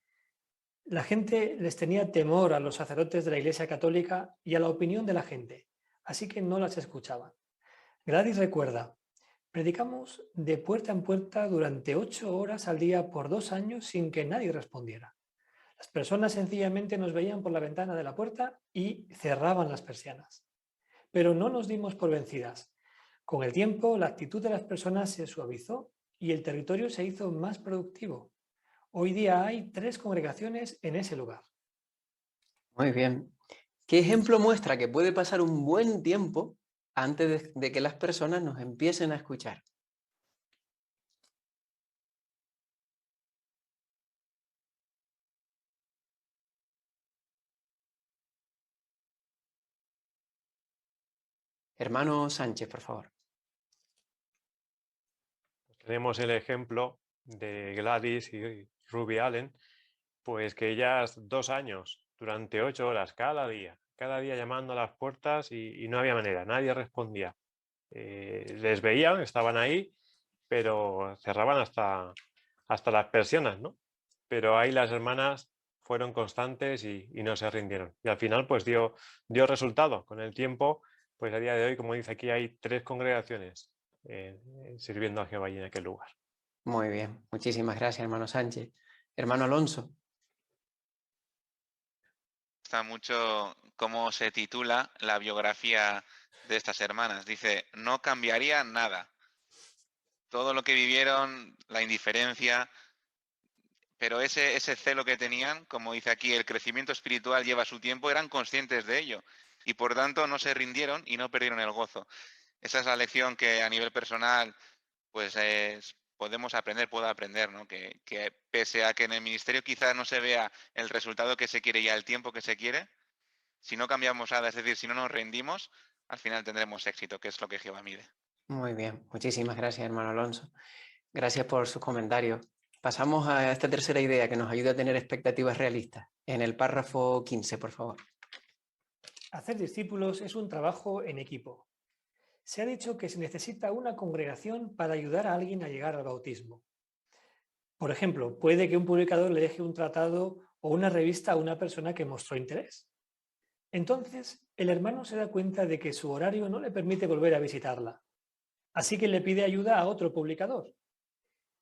La gente les tenía temor a los sacerdotes de la Iglesia Católica y a la opinión de la gente, así que no las escuchaban. Gladys recuerda: predicamos de puerta en puerta durante 8 horas al día por 2 años sin que nadie respondiera. Las personas sencillamente nos veían por la ventana de la puerta y cerraban las persianas. Pero no nos dimos por vencidas. Con el tiempo, la actitud de las personas se suavizó y el territorio se hizo más productivo. Hoy día hay 3 congregaciones en ese lugar. Muy bien. ¿Qué ejemplo muestra que puede pasar un buen tiempo antes de que las personas nos empiecen a escuchar? Hermano Sánchez, por favor. Tenemos el ejemplo de Gladys y Ruby Allen, pues que ellas 2 años, durante 8 horas cada día llamando a las puertas y no había manera, nadie respondía. Les veían, estaban ahí, pero cerraban hasta las persianas, ¿no? Pero ahí las hermanas fueron constantes y no se rindieron. Y al final pues dio resultado. Con el tiempo, pues a día de hoy, como dice aquí, hay 3 congregaciones sirviendo a Jehová en aquel lugar. Muy bien, muchísimas gracias, hermano Sánchez. Hermano Alonso. Está mucho cómo se titula la biografía de estas hermanas. Dice: no cambiaría nada. Todo lo que vivieron, la indiferencia, pero ese celo que tenían, como dice aquí, el crecimiento espiritual lleva su tiempo, eran conscientes de ello y por tanto no se rindieron y no perdieron el gozo. Esa es la lección que a nivel personal pues puedo aprender, ¿no? Que pese a que en el ministerio quizás no se vea el resultado que se quiere y el tiempo que se quiere, si no cambiamos nada, es decir, si no nos rendimos, al final tendremos éxito, que es lo que Jehová mide. Muy bien, muchísimas gracias, hermano Alonso. Gracias por sus comentarios. Pasamos a esta tercera idea que nos ayuda a tener expectativas realistas. En el párrafo 15, por favor. Hacer discípulos es un trabajo en equipo. Se ha dicho que se necesita una congregación para ayudar a alguien a llegar al bautismo. Por ejemplo, puede que un publicador le deje un tratado o una revista a una persona que mostró interés. Entonces, el hermano se da cuenta de que su horario no le permite volver a visitarla. Así que le pide ayuda a otro publicador.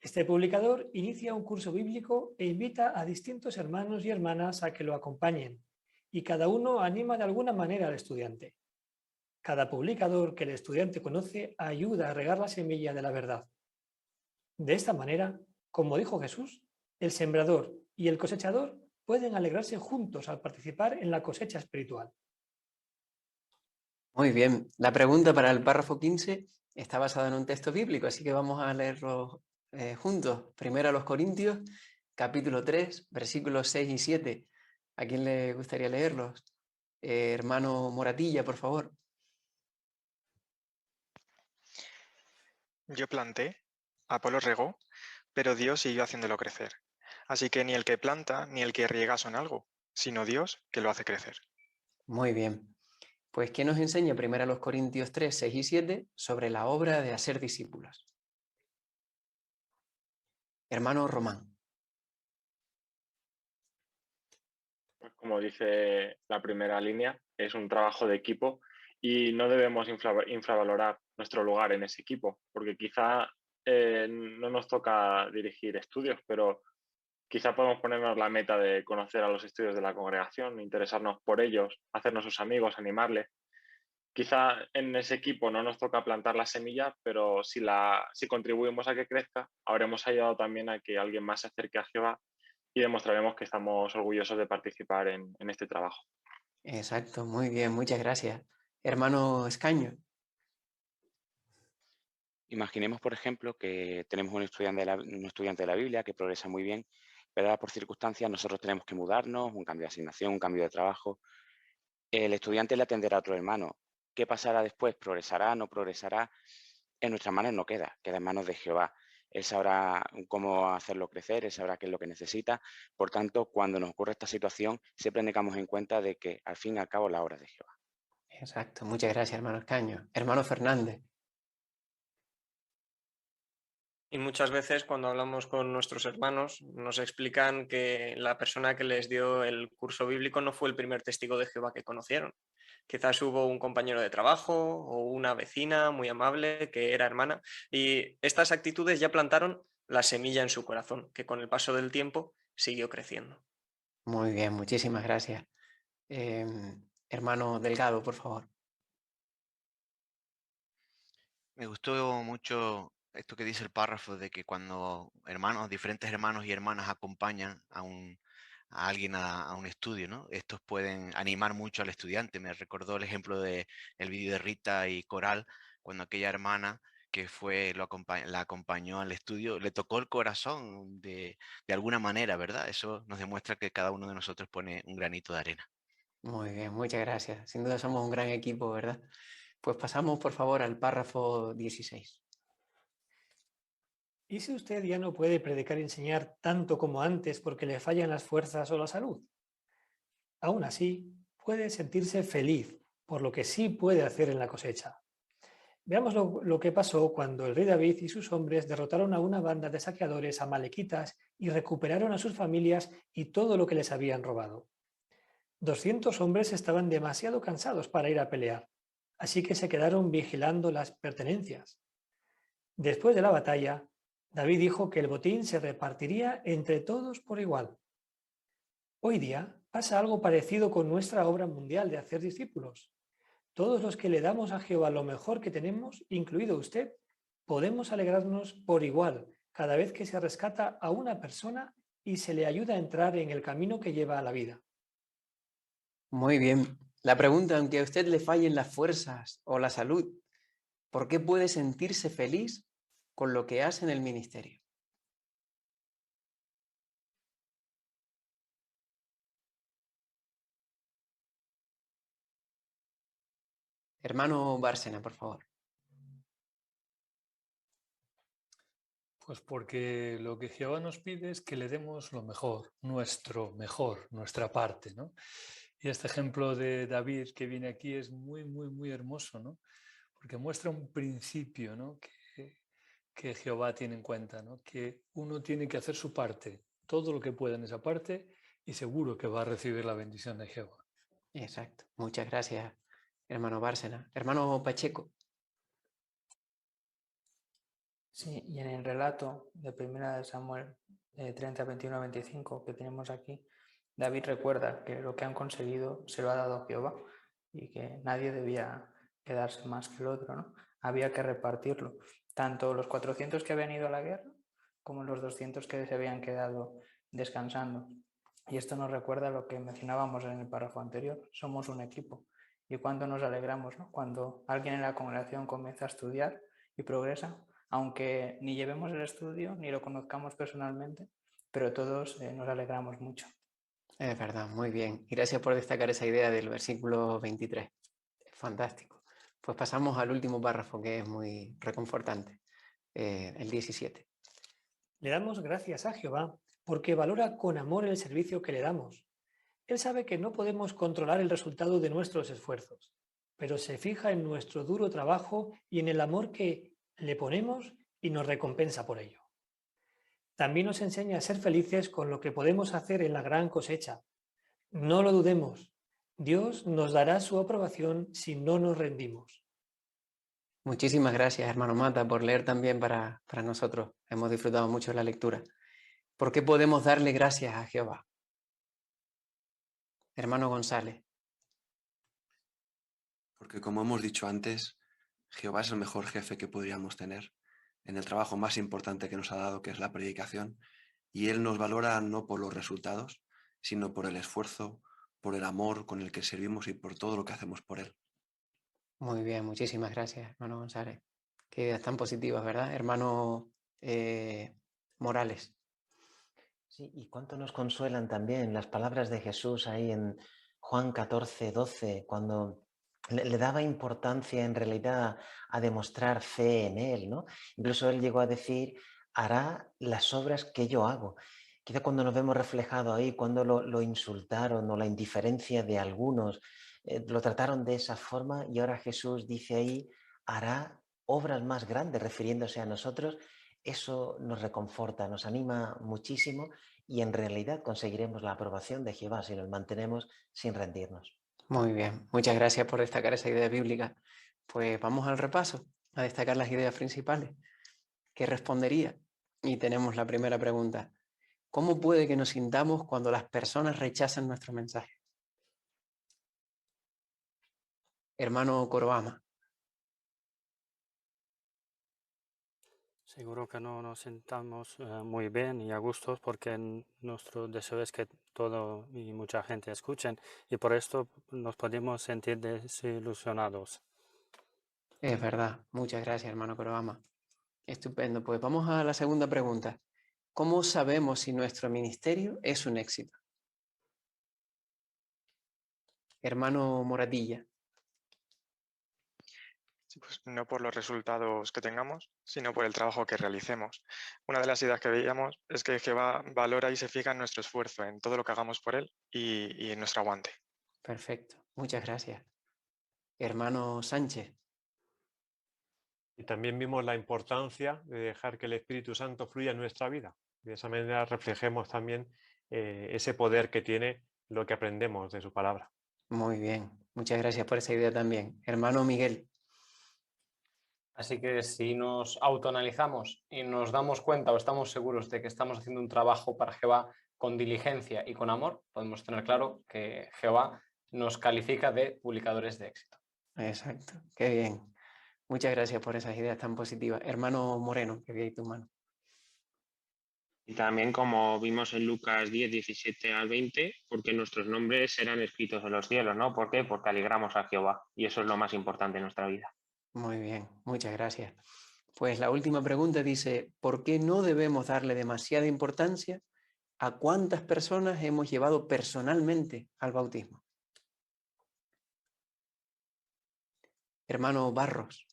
Este publicador inicia un curso bíblico e invita a distintos hermanos y hermanas a que lo acompañen, y cada uno anima de alguna manera al estudiante. Cada publicador que el estudiante conoce ayuda a regar la semilla de la verdad. De esta manera, como dijo Jesús, el sembrador y el cosechador pueden alegrarse juntos al participar en la cosecha espiritual. Muy bien. La pregunta para el párrafo 15 está basada en un texto bíblico, así que vamos a leerlo juntos. Primero a los Corintios, capítulo 3, versículos 6 y 7. ¿A quién le gustaría leerlos? Hermano Moratilla, por favor. Yo planté, Apolo regó, pero Dios siguió haciéndolo crecer. Así que ni el que planta ni el que riega son algo, sino Dios que lo hace crecer. Muy bien. Pues, ¿qué nos enseña primero a los Corintios 3, 6 y 7 sobre la obra de hacer discípulos? Hermano Román. Pues como dice la primera línea, es un trabajo de equipo y no debemos infravalorar nuestro lugar en ese equipo, porque quizá no nos toca dirigir estudios, pero quizá podemos ponernos la meta de conocer a los estudios de la congregación, interesarnos por ellos, hacernos sus amigos, animarles. Quizá en ese equipo no nos toca plantar la semilla, pero si contribuimos a que crezca, habremos ayudado también a que alguien más se acerque a Jehová y demostraremos que estamos orgullosos de participar en este trabajo. Exacto, muy bien, muchas gracias. Hermano Escaño. Imaginemos, por ejemplo, que tenemos un estudiante de la Biblia que progresa muy bien, pero ahora por circunstancias nosotros tenemos que mudarnos, un cambio de asignación, un cambio de trabajo. El estudiante le atenderá a otro hermano. ¿Qué pasará después? ¿Progresará? ¿No progresará? En nuestras manos no queda, queda en manos de Jehová. Él sabrá cómo hacerlo crecer, él sabrá qué es lo que necesita. Por tanto, cuando nos ocurre esta situación, siempre tengamos en cuenta de que al fin y al cabo la obra es de Jehová. Exacto, muchas gracias, hermano Escaño. Hermano Fernández. Y muchas veces cuando hablamos con nuestros hermanos nos explican que la persona que les dio el curso bíblico no fue el primer testigo de Jehová que conocieron. Quizás hubo un compañero de trabajo o una vecina muy amable que era hermana y estas actitudes ya plantaron la semilla en su corazón, que con el paso del tiempo siguió creciendo. Muy bien, muchísimas gracias. Hermano Delgado, por favor. Me gustó mucho esto que dice el párrafo de que cuando diferentes hermanos y hermanas acompañan a alguien a un estudio, ¿no? Estos pueden animar mucho al estudiante. Me recordó el ejemplo del vídeo de Rita y Coral, cuando aquella hermana que la acompañó al estudio, le tocó el corazón de alguna manera, ¿verdad? Eso nos demuestra que cada uno de nosotros pone un granito de arena. Muy bien, muchas gracias. Sin duda somos un gran equipo, ¿verdad? Pues pasamos, por favor, al párrafo 16. ¿Y si usted ya no puede predicar y enseñar tanto como antes porque le fallan las fuerzas o la salud? Aún así, puede sentirse feliz por lo que sí puede hacer en la cosecha. Veamos lo que pasó cuando el rey David y sus hombres derrotaron a una banda de saqueadores amalequitas y recuperaron a sus familias y todo lo que les habían robado. 200 hombres estaban demasiado cansados para ir a pelear, así que se quedaron vigilando las pertenencias. Después de la batalla, David dijo que el botín se repartiría entre todos por igual. Hoy día pasa algo parecido con nuestra obra mundial de hacer discípulos. Todos los que le damos a Jehová lo mejor que tenemos, incluido usted, podemos alegrarnos por igual cada vez que se rescata a una persona y se le ayuda a entrar en el camino que lleva a la vida. Muy bien. La pregunta, aunque a usted le fallen las fuerzas o la salud, ¿por qué puede sentirse feliz con lo que hace en el ministerio? Hermano Bárcena, por favor. Pues porque lo que Jehová nos pide es que le demos lo mejor, nuestra parte, ¿no? Y este ejemplo de David que viene aquí es muy, muy, muy hermoso, ¿no? Porque muestra un principio, ¿no? que Jehová tiene en cuenta, ¿no? Que uno tiene que hacer su parte, todo lo que pueda en esa parte, y seguro que va a recibir la bendición de Jehová. Exacto. Muchas gracias, hermano Bárcena. Hermano Pacheco. Sí, y en el relato de 1 Samuel 30, 21 a 25 que tenemos aquí, David recuerda que lo que han conseguido se lo ha dado Jehová y que nadie debía quedarse más que el otro, ¿no? Había que repartirlo, tanto los 400 que habían ido a la guerra como los 200 que se habían quedado descansando. Y esto nos recuerda lo que mencionábamos en el párrafo anterior, somos un equipo. Y cuánto nos alegramos, ¿no? Cuando alguien en la congregación comienza a estudiar y progresa, aunque ni llevemos el estudio ni lo conozcamos personalmente, pero todos nos alegramos mucho. Es verdad, muy bien. Y gracias por destacar esa idea del versículo 23. Fantástico. Pues pasamos al último párrafo, que es muy reconfortante, el 17. Le damos gracias a Jehová porque valora con amor el servicio que le damos. Él sabe que no podemos controlar el resultado de nuestros esfuerzos, pero se fija en nuestro duro trabajo y en el amor que le ponemos y nos recompensa por ello. También nos enseña a ser felices con lo que podemos hacer en la gran cosecha. No lo dudemos, Dios nos dará su aprobación si no nos rendimos. Muchísimas gracias, hermano Mata, por leer también para nosotros. Hemos disfrutado mucho de la lectura. ¿Por qué podemos darle gracias a Jehová? Hermano González. Porque como hemos dicho antes, Jehová es el mejor jefe que podríamos tener en el trabajo más importante que nos ha dado, que es la predicación, y Él nos valora no por los resultados, sino por el esfuerzo, por el amor con el que servimos y por todo lo que hacemos por Él. Muy bien, muchísimas gracias, hermano González. Qué ideas tan positivas, ¿verdad? Hermano Morales. Sí, y cuánto nos consuelan también las palabras de Jesús ahí en Juan 14, 12, cuando le daba importancia en realidad a demostrar fe en Él, ¿no? Incluso Él llegó a decir, hará las obras que yo hago. Quizá cuando nos vemos reflejado ahí, cuando lo insultaron o la indiferencia de algunos, lo trataron de esa forma y ahora Jesús dice ahí, hará obras más grandes refiriéndose a nosotros. Eso nos reconforta, nos anima muchísimo y en realidad conseguiremos la aprobación de Jehová si nos mantenemos sin rendirnos. Muy bien, muchas gracias por destacar esa idea bíblica. Pues vamos al repaso, a destacar las ideas principales. ¿Qué respondería? Y tenemos la primera pregunta. ¿Cómo puede que nos sintamos cuando las personas rechazan nuestro mensaje? Hermano Coroama. Seguro que no nos sentamos muy bien y a gusto porque nuestro deseo es que todo y mucha gente escuchen y por esto nos podemos sentir desilusionados. Es verdad. Muchas gracias, hermano Coroama. Estupendo. Pues vamos a la segunda pregunta. ¿Cómo sabemos si nuestro ministerio es un éxito? Hermano Moratilla. Pues no por los resultados que tengamos, sino por el trabajo que realicemos. Una de las ideas que veíamos es que Jehová valora y se fija en nuestro esfuerzo, en todo lo que hagamos por Él y en nuestro aguante. Perfecto, muchas gracias. Hermano Sánchez. Y también vimos la importancia de dejar que el Espíritu Santo fluya en nuestra vida. De esa manera reflejemos también ese poder que tiene lo que aprendemos de su palabra. Muy bien, muchas gracias por esa idea también. Hermano Miguel. Así que si nos autoanalizamos y nos damos cuenta o estamos seguros de que estamos haciendo un trabajo para Jehová con diligencia y con amor, podemos tener claro que Jehová nos califica de publicadores de éxito. Exacto, qué bien. Muchas gracias por esas ideas tan positivas. Hermano Moreno, que vi ahí tu mano. Y también como vimos en Lucas 10, 17 al 20, porque nuestros nombres serán escritos en los cielos, ¿no? ¿Por qué? Porque alegramos a Jehová y eso es lo más importante en nuestra vida. Muy bien, muchas gracias. Pues la última pregunta dice, ¿por qué no debemos darle demasiada importancia a cuántas personas hemos llevado personalmente al bautismo? Hermano Barros.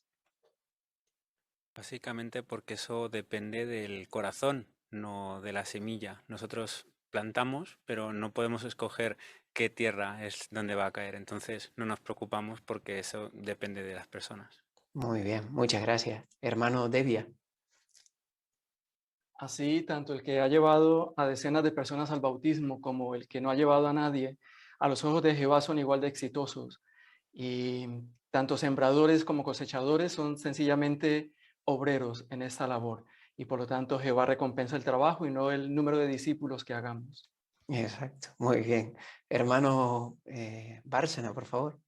Básicamente porque eso depende del corazón, no de la semilla. Nosotros plantamos, pero no podemos escoger qué tierra es donde va a caer. Entonces no nos preocupamos porque eso depende de las personas. Muy bien, muchas gracias. Hermano Devia. Así, tanto el que ha llevado a decenas de personas al bautismo como el que no ha llevado a nadie, a los ojos de Jehová son igual de exitosos. Y tanto sembradores como cosechadores son sencillamente obreros en esta labor. Y por lo tanto, Jehová recompensa el trabajo y no el número de discípulos que hagamos. Exacto, muy bien. Hermano Bárcena, por favor.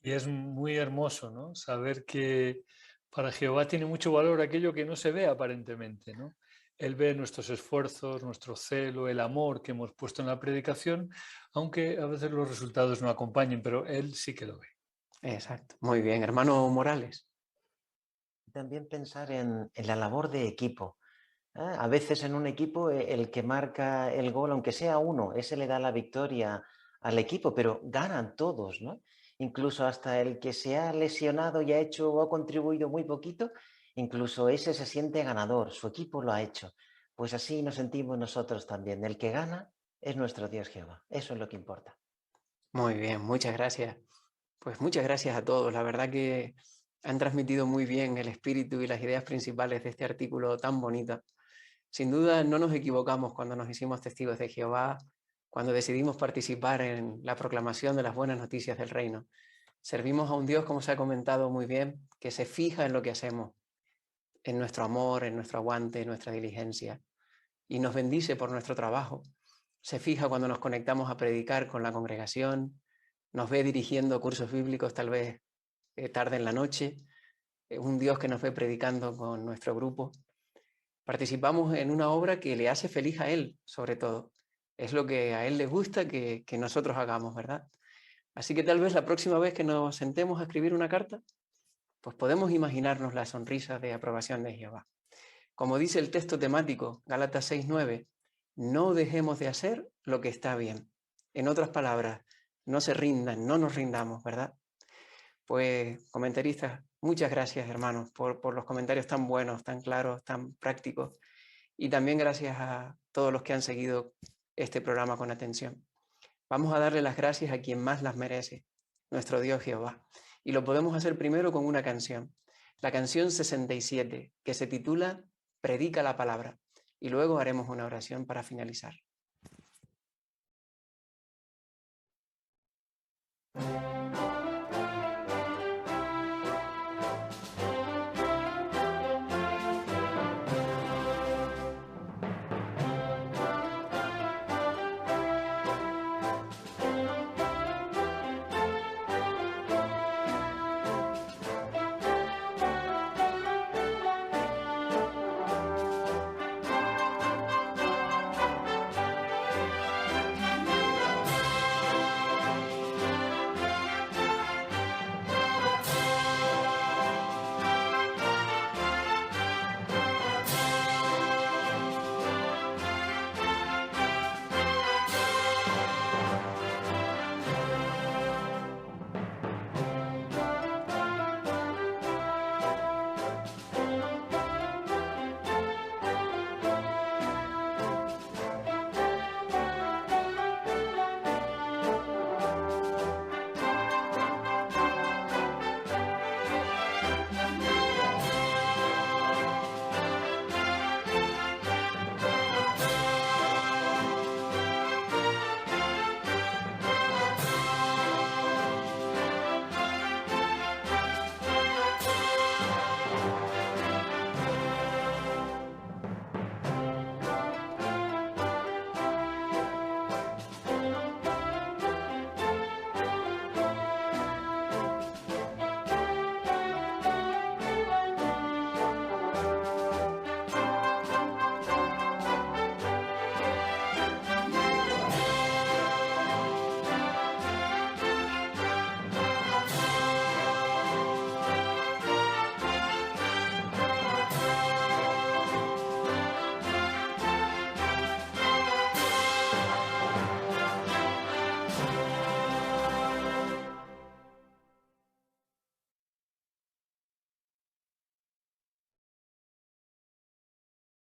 Y es muy hermoso, ¿no? Saber que para Jehová tiene mucho valor aquello que no se ve aparentemente, ¿no? Él ve nuestros esfuerzos, nuestro celo, el amor que hemos puesto en la predicación, aunque a veces los resultados no acompañen, pero Él sí que lo ve. Exacto, muy bien. Hermano Morales. También pensar en la labor de equipo. A veces en un equipo el que marca el gol, aunque sea uno, ese le da la victoria al equipo, pero ganan todos, ¿no? Incluso hasta el que se ha lesionado y ha hecho o ha contribuido muy poquito, incluso ese se siente ganador, su equipo lo ha hecho. Pues así nos sentimos nosotros también. El que gana es nuestro Dios Jehová. Eso es lo que importa. Muy bien, muchas gracias. Pues muchas gracias a todos. La verdad que han transmitido muy bien el espíritu y las ideas principales de este artículo tan bonito. Sin duda no nos equivocamos cuando nos hicimos testigos de Jehová cuando decidimos participar en la proclamación de las buenas noticias del reino. Servimos a un Dios, como se ha comentado muy bien, que se fija en lo que hacemos, en nuestro amor, en nuestro aguante, en nuestra diligencia, y nos bendice por nuestro trabajo. Se fija cuando nos conectamos a predicar con la congregación, nos ve dirigiendo cursos bíblicos tal vez tarde en la noche, un Dios que nos ve predicando con nuestro grupo. Participamos en una obra que le hace feliz a Él, sobre todo. Es lo que a Él le gusta que nosotros hagamos, ¿verdad? Así que tal vez la próxima vez que nos sentemos a escribir una carta, pues podemos imaginarnos la sonrisa de aprobación de Jehová. Como dice el texto temático, Gálatas 6:9, no dejemos de hacer lo que está bien. En otras palabras, no se rindan, no nos rindamos, ¿verdad? Pues, comentaristas, muchas gracias, hermanos, por los comentarios tan buenos, tan claros, tan prácticos. Y también gracias a todos los que han seguido este programa con atención. Vamos a darle las gracias a quien más las merece, nuestro Dios Jehová. Y lo podemos hacer primero con una canción, la canción 67, que se titula Predica la palabra. Y luego haremos una oración para finalizar.